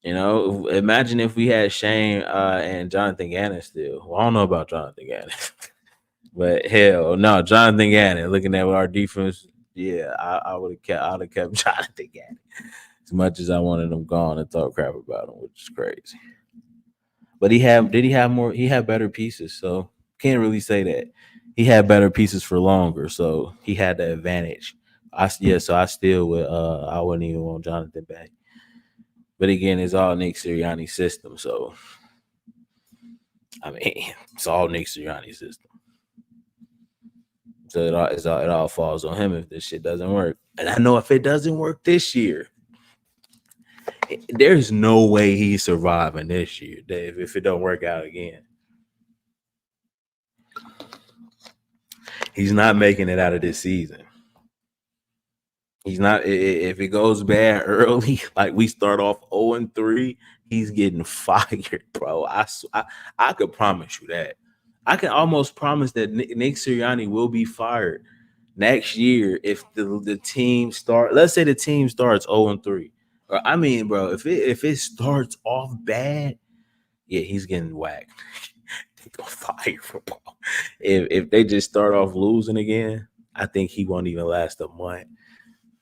Imagine if we had Shane and Jonathan Gannon still. Well, I don't know about Jonathan Gannon, but hell no, Jonathan Gannon. Looking at our defense, yeah, I would have kept. I would have kept Jonathan Gannon as much as I wanted him gone and talk crap about him, which is crazy. But did he have more? He had better pieces, so can't really say that. He had better pieces for longer, so he had the advantage. So I still would I wouldn't even want Jonathan back. But again, it's all Nick Sirianni's system, so I mean it's all Nick Sirianni's system. So it all falls on him if this shit doesn't work. And I know if it doesn't work this year, there's no way he's surviving this year, Dave, if it don't work out again. He's not making it out of this season. He's not. If it goes bad early, like we start off 0-3, he's getting fired, bro. I could promise you that. I can almost promise that Nick Sirianni will be fired next year if the team start. Let's say the team starts 0-3. Or I mean, bro, if it starts off bad, yeah, he's getting whacked. They gonna fire for Paul. If they just start off losing again, I think he won't even last a month.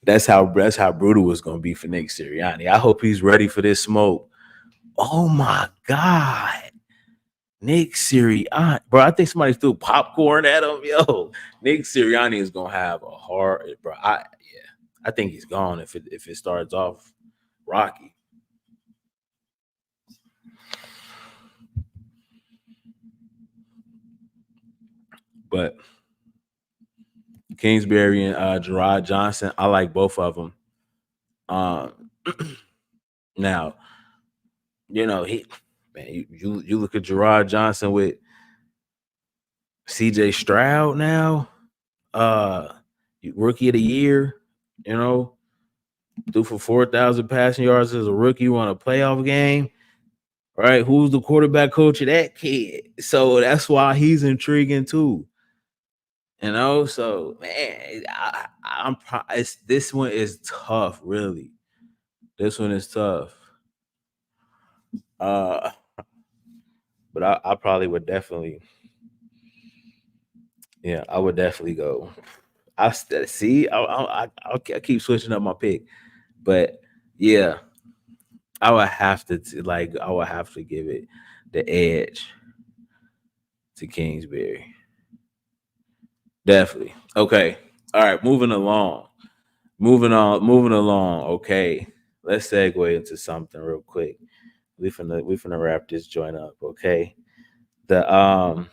That's how brutal it's gonna be for Nick Sirianni. I hope he's ready for this smoke. Oh my god. Nick Sirianni, bro. I think somebody threw popcorn at him. Yo, Nick Sirianni is gonna have a hard, bro. I think he's gone if it starts off rocky. But Kingsbury and Gerard Johnson, I like both of them. Um, now he, man, you look at Gerard Johnson with C.J. Stroud now, uh, rookie of the year. You know, threw for 4,000 passing yards as a rookie. Won a playoff game. Right? Who's the quarterback coach of that kid? So that's why he's intriguing too. So man, this one is tough, really. This one is tough. Uh, but I probably would definitely, yeah, I would definitely go. See. I keep switching up my pick, but yeah, I would have to I would have to give it the edge to Kingsbury. Definitely. Okay. All right. Moving along. Moving along. Okay. Let's segue into something real quick. We finna wrap this joint up. Okay. The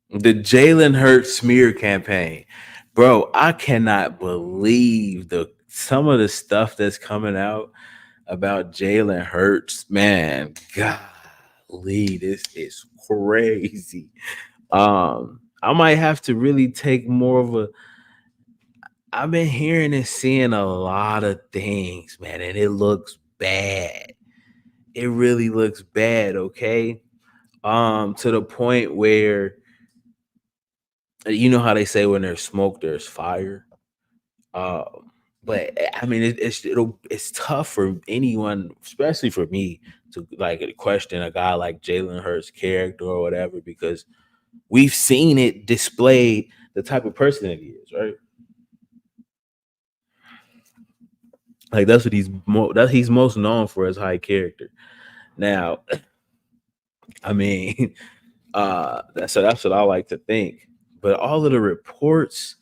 the Jalen Hurts smear campaign, bro. I cannot believe the some of the stuff that's coming out about Jalen Hurts. Man, golly, this is crazy. I might have to really take more of a. I've been hearing and seeing a lot of things, man, and it looks bad. It really looks bad, okay? To the point where you know how they say when there's smoke, there's fire. But I mean, it's tough for anyone, especially for me, to like question a guy like Jalen Hurts' character or whatever, because we've seen it display the type of person that he is, right? Like that's what he's most known for, his high character. Now, I mean, that's what I like to think. But all of the reports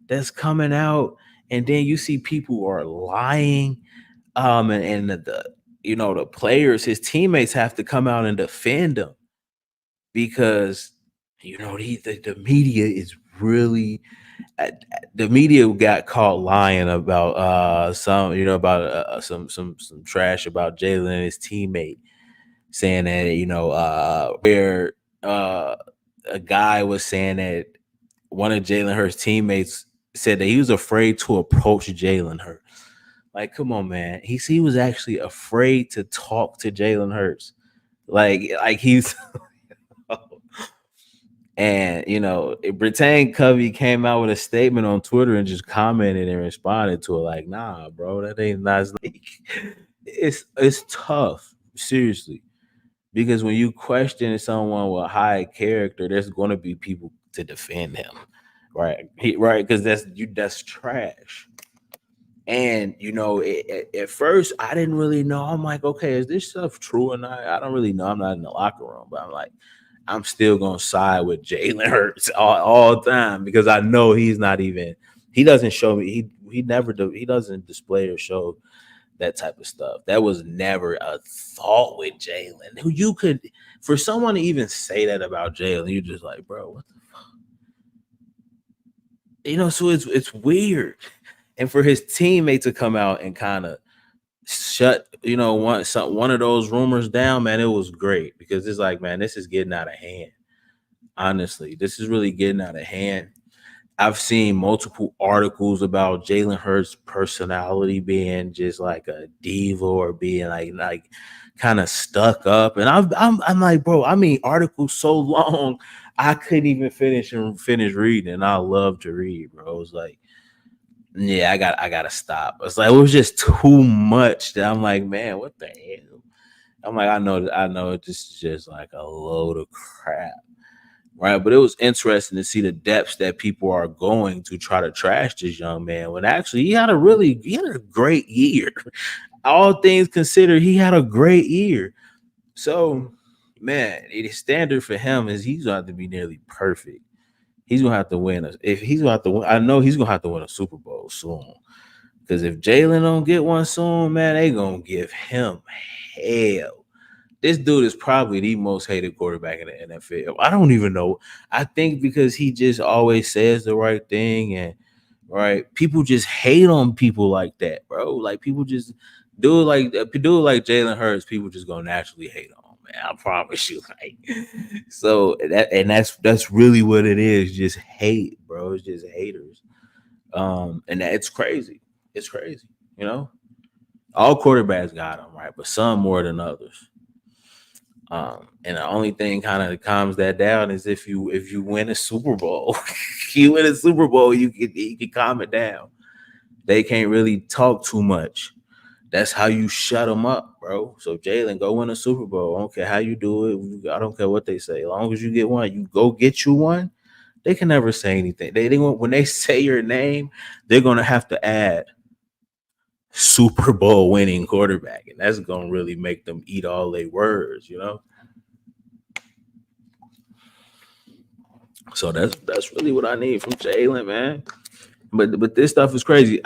that's coming out, and then you see people who are lying, and the players, his teammates have to come out and defend him because the media is really the media got caught lying about some trash about Jalen and his teammate, saying that where a guy was saying that one of Jalen Hurts' teammates said that he was afraid to approach Jalen Hurts. Like, come on, man. He was actually afraid to talk to Jalen Hurts. Like he's and Britain Covey came out with a statement on Twitter and just commented and responded to it like, nah, bro, that ain't nice. Like, it's tough, seriously. Because when you question someone with high character, there's going to be people to defend him, right? Right? Because that's trash. And at first I didn't really know. I'm like, okay, is this stuff true or not? I don't really know. I'm not in the locker room, but I'm like, I'm still gonna side with Jalen Hurts all the time because I know he's not even. He doesn't show me. He doesn't display or show that type of stuff. That was never a thought with Jalen. Who you could, for someone to even say that about Jalen, you're just like, bro, what the fuck? So it's weird. And for his teammate to come out and kind of shut, one of those rumors down, man, it was great because it's like, man, this is getting out of hand. Honestly, this is really getting out of hand. I've seen multiple articles about Jalen Hurts' personality being just like a diva or being like kind of stuck up. And I'm like, bro, I mean, articles so long, I couldn't even finish reading. And I love to read, bro. It was like, yeah, I gotta stop. It's like it was just too much that I'm like, man, what the hell? I'm like, I know this is just like a load of crap. Right. But it was interesting to see the depths that people are going to try to trash this young man when actually he had a great year. All things considered, he had a great year. So, man, the standard for him is he's going to have to be nearly perfect. He's gonna have to win. If he's gonna have to win, I know he's gonna have to win a Super Bowl soon. Because if Jalen don't get one soon, man, they gonna give him hell. This dude is probably the most hated quarterback in the NFL. I don't even know. I think because he just always says the right thing, and right, people just hate on people like that, bro. Like people just do it like Jalen Hurts. People just gonna naturally hate on him, man. I promise you. Like, so that's really what it is. Just hate, bro. It's just haters. And it's crazy. It's crazy. You know, all quarterbacks got them right, but some more than others. And the only thing kind of calms that down is if you win a Super Bowl, you win a Super Bowl, you can calm it down. They can't really talk too much. That's how you shut them up, bro. So Jalen, go win a Super Bowl. I don't care how you do it. I don't care what they say. As long as you get one, you go get you one. They can never say anything. They when they say your name, they're gonna have to add Super Bowl winning quarterback, and that's gonna really make them eat all their words, you know. So that's really what I need from Jalen, man. But this stuff is crazy.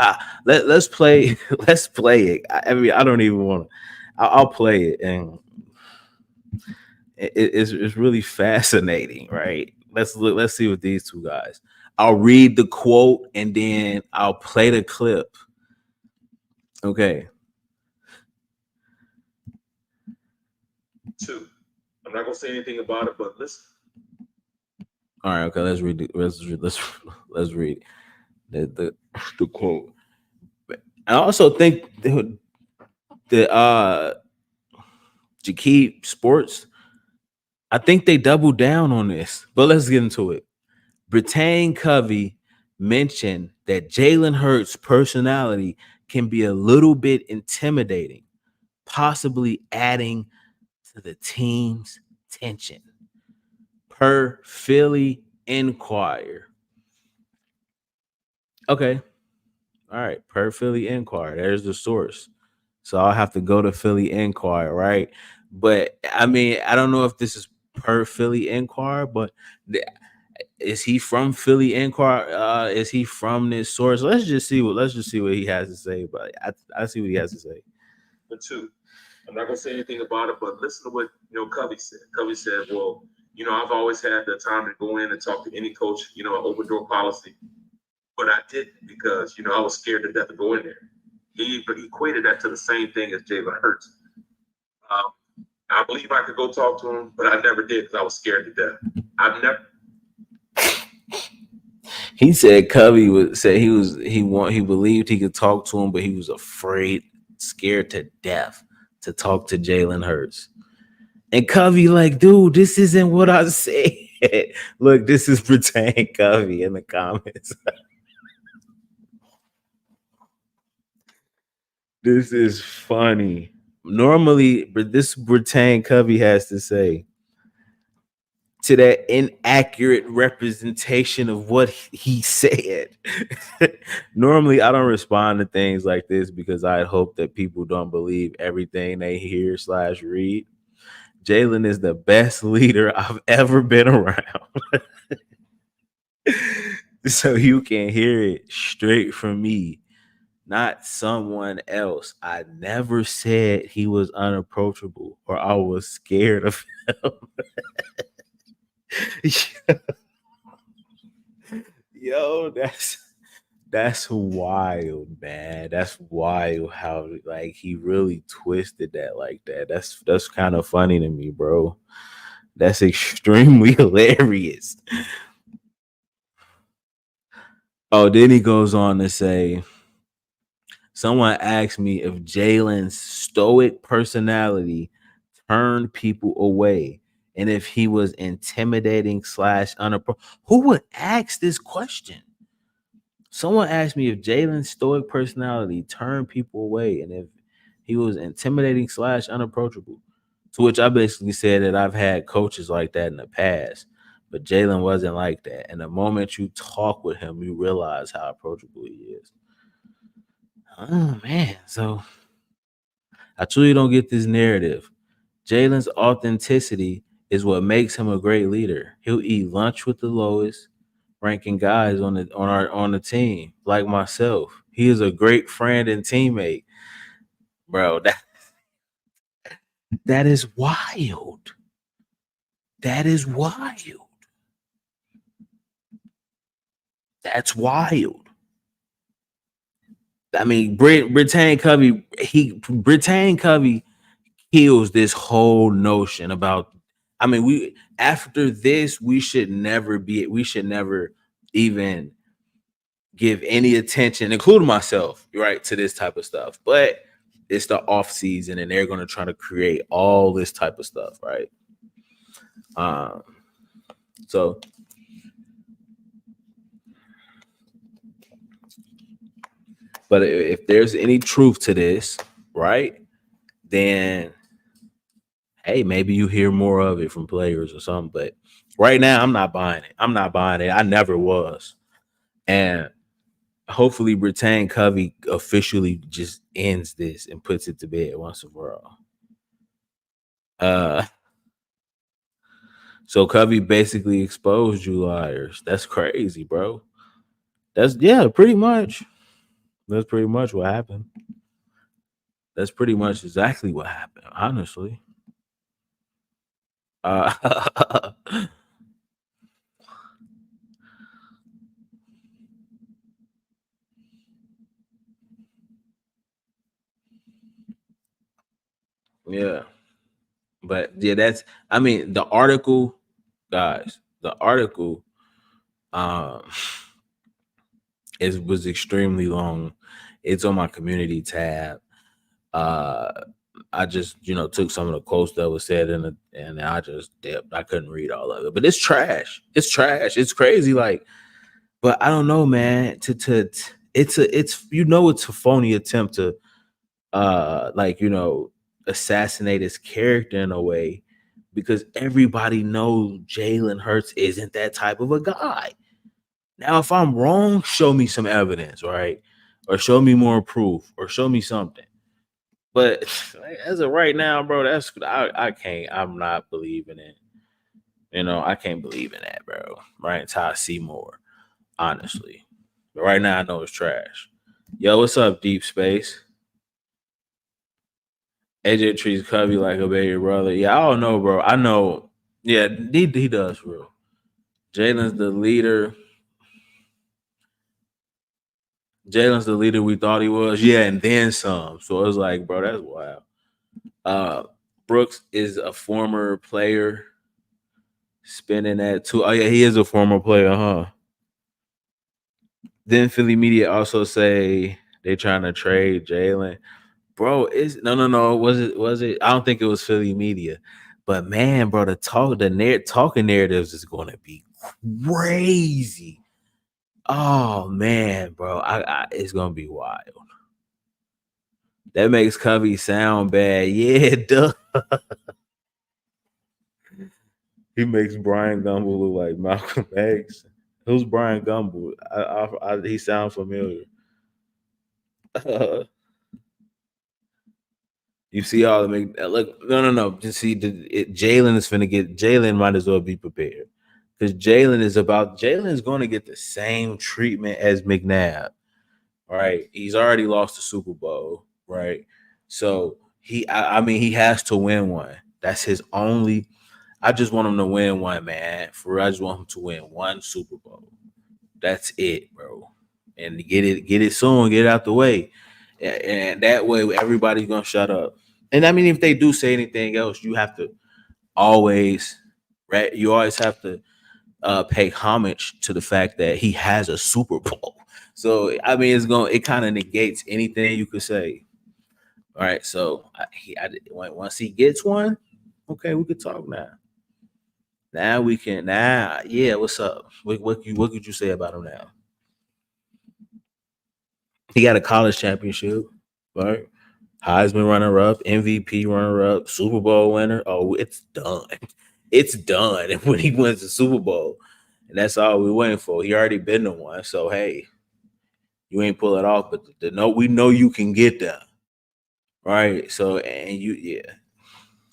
Let's play let's play it. I mean, I don't even want to. I'll play it, and it's really fascinating, right? Let's see what these two guys. I'll read the quote and then I'll play the clip. Okay. Two. I'm not gonna say anything about it, but listen. All right. Okay. Let's read. Let's read the quote. I also think the Jakeem Sports. I think they doubled down on this, but let's get into it. Britain Covey mentioned that Jalen Hurts' personality can be a little bit intimidating, possibly adding to the team's tension. Per Philly Inquirer. Okay. All right. Per Philly Inquirer. There's the source. So I'll have to go to Philly Inquirer, right? But I mean, I don't know if this is per Philly Inquirer, but is he from Philly Inquirer? Is he from this source? Let's just see what he has to say. But I see what he has to say. But two, I'm not gonna say anything about it, but listen to what Covey said. Covey said, "Well, I've always had the time to go in and talk to any coach, open door policy, but I didn't because I was scared to death to go in there." He equated that to the same thing as Jalen Hurts. I believe I could go talk to him, but I never did because I was scared to death. I've never. He said Covey he believed he could talk to him, but he was afraid, scared to death to talk to Jalen Hurts. And Covey like, dude, this isn't what I said. Look, this is Britain Covey in the comments. This is funny. Normally, but this Britain Covey has to say to that inaccurate representation of what he said. Normally, I don't respond to things like this because I hope that people don't believe everything they hear/read. Jalen is the best leader I've ever been around. So you can hear it straight from me, not someone else. I never said he was unapproachable or I was scared of him. Yo, that's wild, man. That's wild how like he really twisted that like that. That's kind of funny to me, bro. That's extremely hilarious. Oh, then he goes on to say, someone asked me if Jalen's stoic personality turn people away, and if he was intimidating slash unapproachable. Who would ask this question? Someone asked me if Jalen's stoic personality turned people away and if he was intimidating slash unapproachable. To which I basically said that I've had coaches like that in the past, but Jalen wasn't like that. And the moment you talk with him, you realize how approachable he is. Oh man, so I truly don't get this narrative. Jalen's authenticity is what makes him a great leader. He'll eat lunch with the lowest ranking guys on the team, like myself. He is a great friend and teammate, bro. That is wild. That is wild. That's wild. I mean, Britannia Covey kills this whole notion about. I mean, we after this, we should never even give any attention, including myself, right, to this type of stuff. But it's the off season, and they're going to try to create all this type of stuff, right? So, but if there's any truth to this, right, then hey, maybe you hear more of it from players or something. But right now, I'm not buying it. I'm not buying it. I never was, and hopefully Britannia Covey officially just ends this and puts it to bed once and for all. So Covey basically exposed you liars. That's crazy, bro. That's pretty much. That's pretty much what happened. That's pretty much exactly what happened, honestly. Yeah. But yeah, I mean, the article, guys, the article um it was extremely long. It's on my community tab. I just took some of the quotes that was said and I just dipped. I couldn't read all of it, but it's trash. It's trash. It's crazy. Like, but I don't know, man. It's it's a phony attempt to assassinate his character in a way because everybody knows Jalen Hurts isn't that type of a guy. Now, if I'm wrong, show me some evidence, right? Or show me more proof, or show me something. But as of right now, bro, I can't. I'm not believing it. I can't believe in that, bro. Right until I see more, honestly. But right now, I know it's trash. Yo, what's up, Deep Space? AJ treats Covey like a baby brother. Yeah, I don't know, bro. I know. Yeah, he does, bro. Jalen's the leader. Jalen's the leader we thought he was. Yeah, and then some. So it was like, bro, that's wild. Brooks is a former player. Spinning that too. Oh yeah, he is a former player, huh? Then Philly media also say they trying to trade Jalen. Bro, is no. Was it? I don't think it was Philly media. But man, bro, talking narratives is gonna be crazy. Oh man, bro, it's gonna be wild. That makes Covey sound bad. Yeah, duh. He makes Brian Gumble look like Malcolm X. Who's Brian Gumble? He sounds familiar. You see all the make look. No. Just see, Jalen is finna get. Jalen might as well be prepared because Jalen is going to get the same treatment as McNabb. Right, he's already lost the Super Bowl. Right, so I mean, he has to win one. That's his only. I just want him to win one, man. For real, I just want him to win one Super Bowl. That's it, bro. And get it soon, get it out the way. And that way everybody's gonna shut up. And I mean, if they do say anything else, you have to always, right? You always have to pay homage to the fact that he has a Super Bowl. So I mean, it kind of negates anything you could say. All right, so once he gets one, Okay, we could talk now. Now we can. Now, yeah. What's up? What could you say about him now? He got a college championship, right? Heisman runner up, MVP runner up, Super Bowl winner. Oh, it's done. It's done. And when he wins the Super Bowl, and that's all we're waiting for. He already been to one. So hey, you ain't pull it off, but no, we know you can get there. Right. So and you yeah,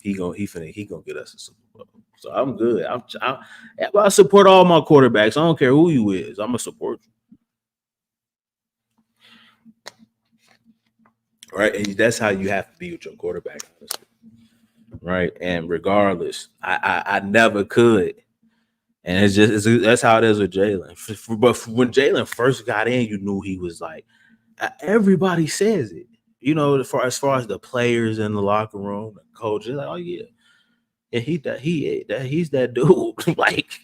he gonna get us a Super Bowl. So I'm good. I support all my quarterbacks. I don't care who you is. I'm gonna support you. Right. And that's how you have to be with your quarterback, honestly. Right. And regardless, I never could. And that's how it is with Jalen. But when Jalen first got in, you knew he was like everybody says it. You know, as far as the players in the locker room, the coaches, like, oh yeah, and he's that dude. Like,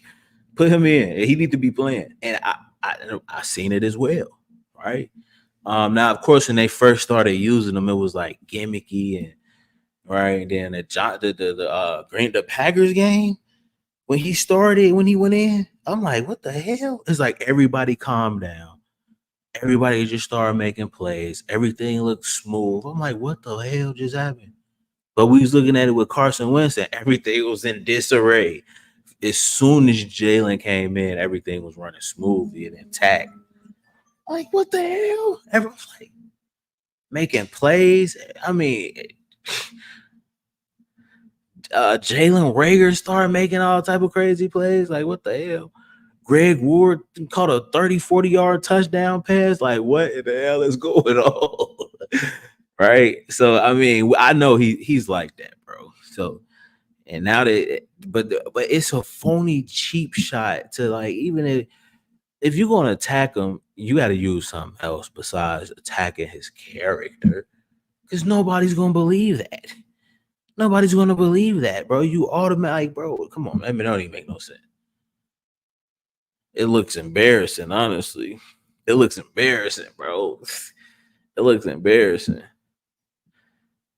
put him in. He need to be playing. And I seen it as well, right? Now of course when they first started using him, it was like gimmicky and right. And then the Packers game when he went in, I'm like, what the hell? It's like everybody calmed down. Everybody just started making plays. Everything looked smooth. I'm like, what the hell just happened? But we was looking at it with Carson Wentz, and everything was in disarray. As soon as Jalen came in, everything was running smoothly and intact. Like, what the hell? Everyone's like making plays. I mean, Jalen Rager started making all type of crazy plays. Like, what the hell? Greg Ward caught a 30, 40-yard touchdown pass. Like, what in the hell is going on? Right. So, I mean, I know he's like that, bro. So, and now that, but it's a phony, cheap shot to like, even if you're going to attack him, you got to use something else besides attacking his character because nobody's going to believe that. Nobody's going to believe that, bro. You automatic, bro. Come on, man. It don't even make no sense. It looks embarrassing, honestly. It looks embarrassing, bro. It looks embarrassing.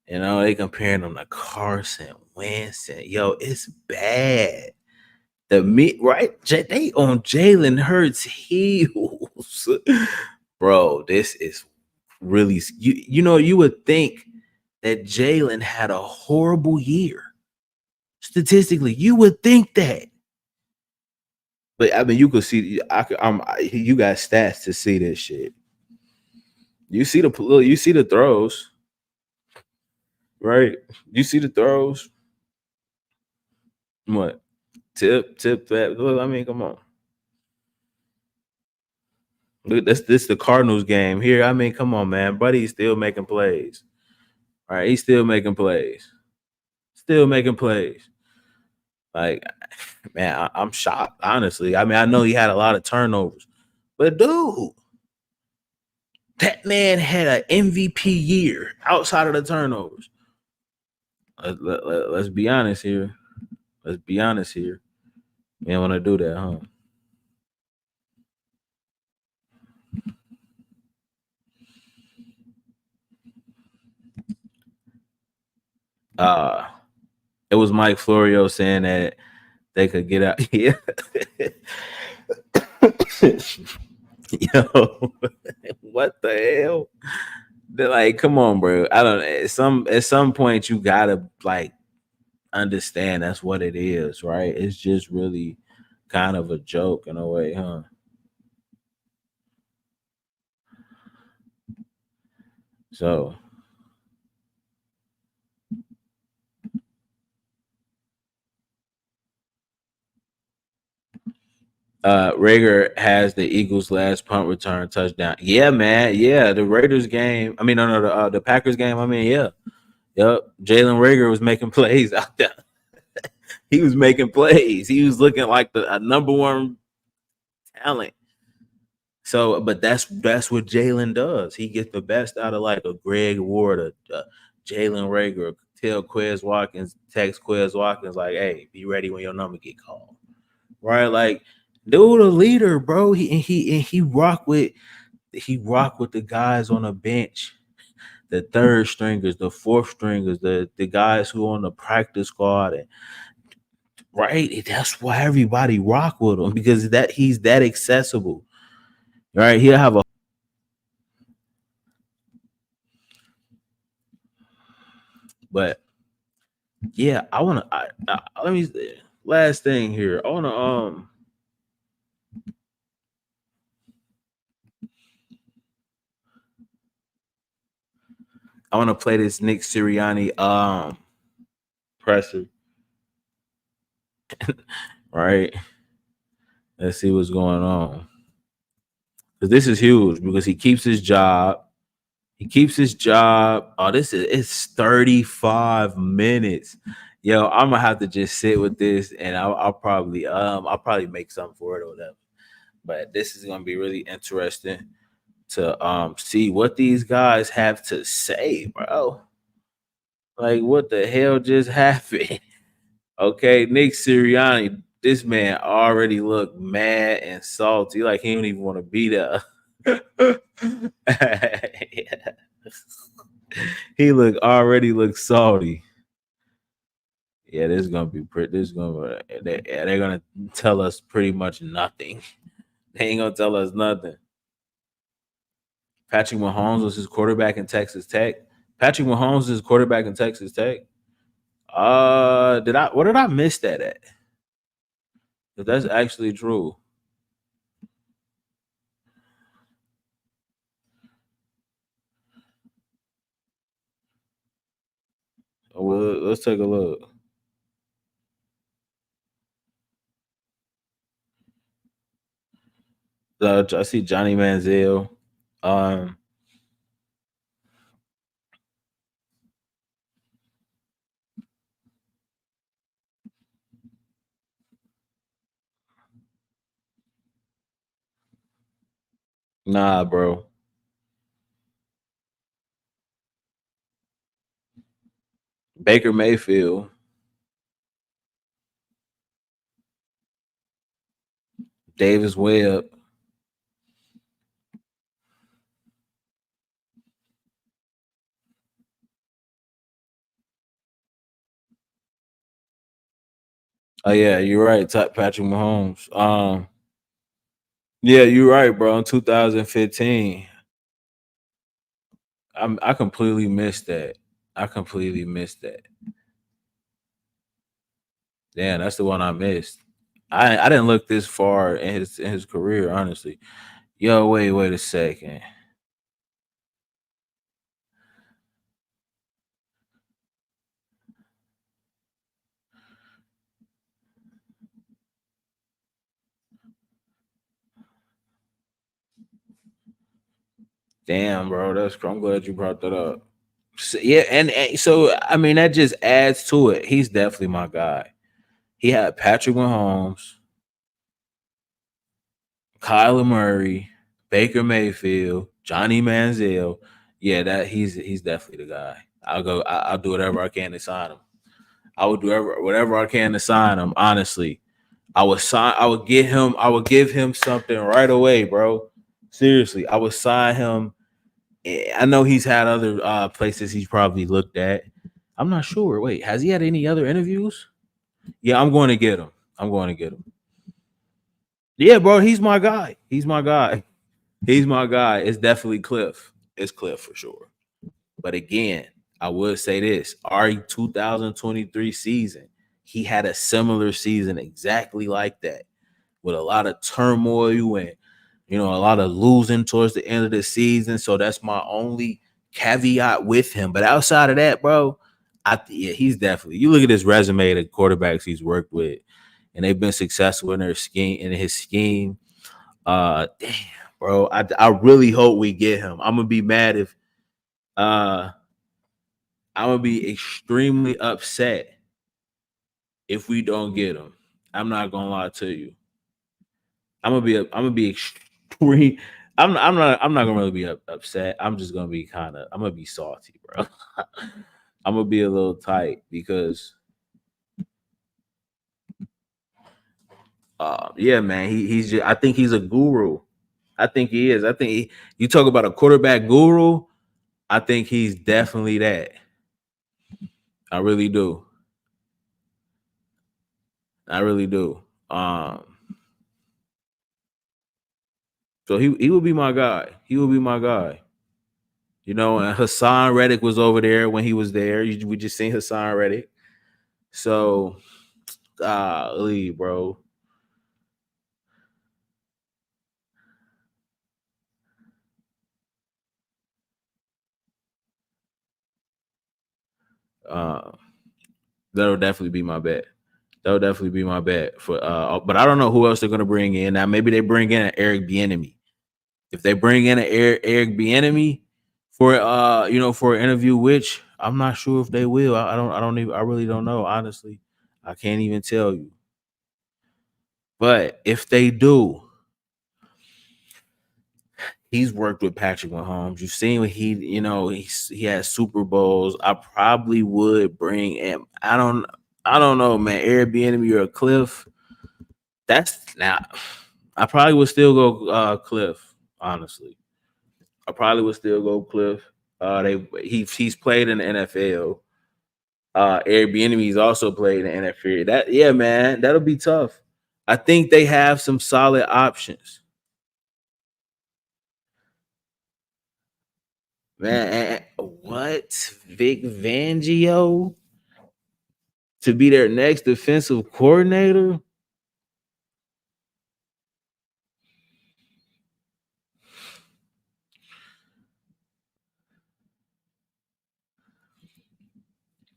You know, they comparing them to Carson Wentz. And, yo, it's bad. Right? They on Jalen Hurts heels. Bro, this is really you would think that Jalen had a horrible year. Statistically, you would think that. But I mean, you could see. You got stats to see this shit. You see the throws, right? You see the throws. What tip that? Look, I mean, come on. Look, this the Cardinals game here. I mean, come on, man. Buddy's still making plays. All right, he's still making plays. Still making plays. Like, man, I'm shocked. Honestly, I mean, I know he had a lot of turnovers, but dude. That man had an MVP year outside of the turnovers. Let's be honest here. Let's be honest here. We don't want to do that, huh? Uh it was Mike Florio saying that they could get out. Yeah. Yo, what the hell? They're like, come on, bro. I don't at some point you gotta like understand that's what it is, right? It's just really kind of a joke in a way, huh? So Rager has the Eagles' last punt return touchdown. Yeah, man. Yeah, the Raiders game. I mean, no, the Packers game. I mean, yeah, yep. Jalen Rager was making plays out there. He was making plays. He was looking like the number one talent. So, but that's what Jalen does. He gets the best out of like a Greg Ward, a Jalen Rager, tell Quez Watkins, text Quez Watkins like, "Hey, be ready when your number get called." Right? Like, dude, a leader, bro. He rock with the guys on the bench the third stringers, the fourth stringers, the guys who on the practice squad, and right, that's why everybody rock with him because that he's that accessible. Right, he'll have a but yeah, I want to. Let me last thing here. I want to play this Nick Sirianni presser. Right, let's see what's going on because this is huge because he keeps his job. He keeps his job. Oh, this is it's 35 minutes. Yo, I'm gonna have to just sit with this and I'll probably make something for it or whatever. But this is gonna be really interesting to see what these guys have to say, bro. Like what the hell just happened? Okay, Nick Sirianni, this man already looked mad and salty. Like he don't even want to be there. He already looked salty. Yeah, this is gonna be pretty. This is gonna they're gonna tell us pretty much nothing. They ain't gonna tell us nothing. Patrick Mahomes was his quarterback in Texas Tech. Patrick Mahomes is his quarterback in Texas Tech. Did I? What did I miss that at? If that's actually true. Well, let's take a look. I see Johnny Manziel. Um, nah, bro. Baker Mayfield, Davis Webb. Oh yeah, you're right. Patrick Mahomes. Yeah, you're right, bro. In 2015, I completely missed that. I completely missed that. Damn, that's the one I missed. I didn't look this far in his career, honestly. Yo, wait a second. Damn, bro, I'm glad you brought that up. So, yeah, and so I mean that just adds to it. He's definitely my guy. He had Patrick Mahomes, Kyler Murray, Baker Mayfield, Johnny Manziel. Yeah, that he's definitely the guy. I'll do whatever I can to sign him. I would do whatever I can to sign him. Honestly, I would get him. I would give him something right away, bro. Seriously, I would sign him. I know he's had other places he's probably looked at. I'm not sure. Wait, has he had any other interviews? Yeah, I'm going to get him. I'm going to get him. Yeah, bro, he's my guy. He's my guy. He's my guy. It's definitely Kliff. It's Kliff for sure. But again, I would say this: our 2023 season, he had a similar season exactly like that, with a lot of turmoil and a lot of losing towards the end of the season. So that's my only caveat with him. But outside of that, bro, yeah, he's definitely. You look at his resume, the quarterbacks he's worked with, and they've been successful in their scheme in his scheme. Damn, bro, I really hope we get him. I'm gonna be mad if uh I'm gonna be extremely upset if we don't get him. I'm not gonna lie to you. I'm gonna be extreme. I'm not gonna really be upset. I'm just gonna be I'm gonna be salty, bro. I'm gonna be a little tight because yeah, man, he's just, I think he's a guru. I think he is. You talk about a quarterback guru. I think he's definitely that. I really do. I really do. Um, so he would be my guy. He would be my guy. And Hassan Reddick was over there when he was there. We just seen Hassan Reddick. So, golly, bro. Uh, that'll definitely be my bet. That'll definitely be my bet for. But I don't know who else they're gonna bring in. Now maybe they bring in an Eric Bieniemy. If they bring in an Eric Bieniemy for for an interview, which I'm not sure if they will. I really don't know. Honestly, I can't even tell you. But if they do, he's worked with Patrick Mahomes. You've seen what he has Super Bowls. I probably would bring him. I don't know, man. Airbnb or a Kliff. That's not. I probably would still go Kliff. Honestly, I probably would still go Kliff. He's played in the NFL. Airbnb's also played in the NFL. Man, that'll be tough. I think they have some solid options. Man, what? Vic Fangio to be their next defensive coordinator?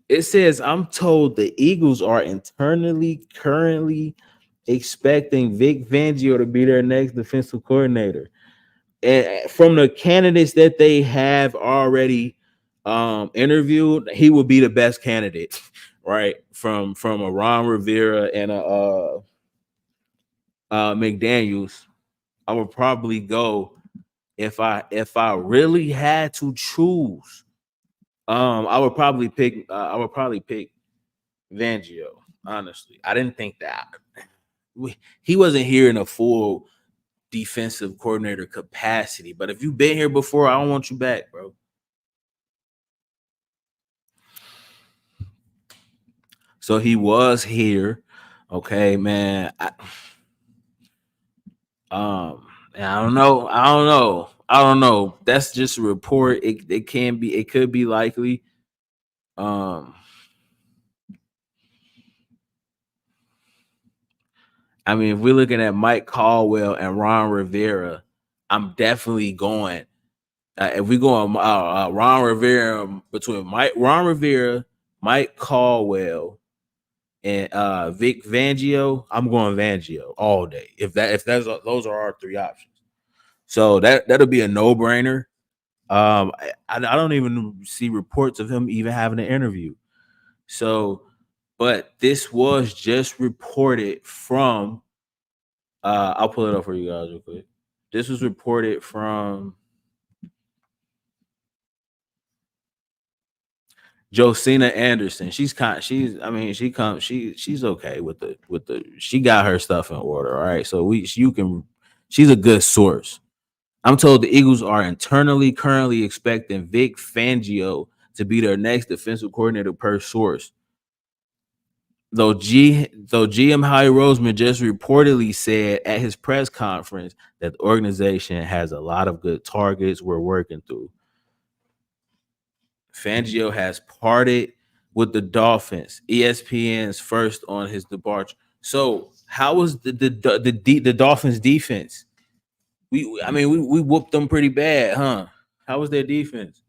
It says, I'm told the Eagles are internally currently expecting Vic Fangio to be their next defensive coordinator. And from the candidates that they have already interviewed, he would be the best candidate, right? From a Ron Rivera and a McDaniels. I would probably go if I really had to choose. I would probably pick Vangio. Honestly, I didn't think that he wasn't here in a full defensive coordinator capacity. But if you've been here before, I don't want you back, bro. So he was here. Okay, man. And I don't know. I don't know. That's just a report. It can be. It could be likely. Um, I mean, if we're looking at Mike Caldwell and Ron Rivera, I'm definitely going. If we go on Ron Rivera between Ron Rivera, Mike Caldwell, and Vic Fangio, I'm going Fangio all day. If those are our three options, so that'll be a no brainer. I don't even see reports of him even having an interview. So, but this was just reported from. I'll pull it up for you guys real quick. This was reported from Josina Anderson. She's okay with the she got her stuff in order, all right. So she's a good source. I'm told the Eagles are internally currently expecting Vic Fangio to be their next defensive coordinator per source. Though GM Howie Roseman just reportedly said at his press conference that the organization has a lot of good targets we're working through. Fangio has parted with the Dolphins. ESPN's first on his departure. So how was the Dolphins defense? We whooped them pretty bad, huh? How was their defense?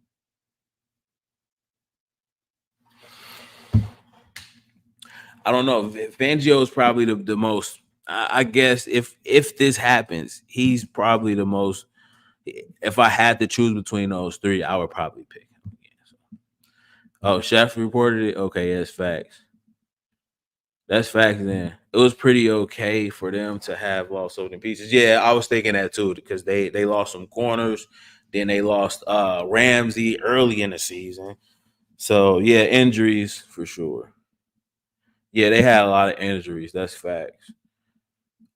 I don't know. Fangio is probably the most. I guess if this happens, he's probably the most. If I had to choose between those three, I would probably pick him. Oh, Chef reported it. Okay, that's facts. That's facts. Then it was pretty okay for them to have lost so many pieces. Yeah, I was thinking that too because they lost some corners, then they lost Ramsey early in the season. So yeah, injuries for sure. Yeah, they had a lot of injuries. That's facts.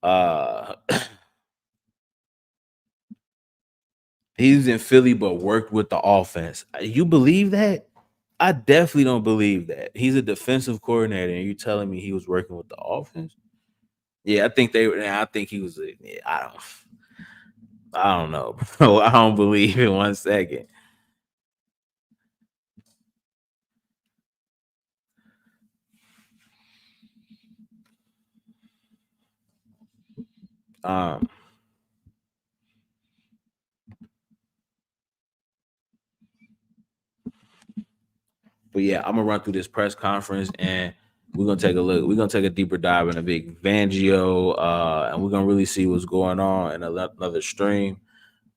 Uh, He's in Philly, but worked with the offense. You believe that? I definitely don't believe that. He's a defensive coordinator, and you're telling me he was working with the offense? Yeah, I think they. I think he was. Yeah, I don't know, bro. I don't believe in 1 second. Um, but yeah, I'm gonna run through this press conference, and we're gonna take a look. We're gonna take a deeper dive in a big Vangio, and we're gonna really see what's going on in another stream.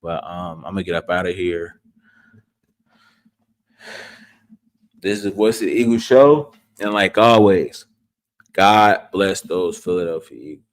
But I'm gonna get up out of here. This is What's the Eagle Show, and like always, God bless those Philadelphia Eagles.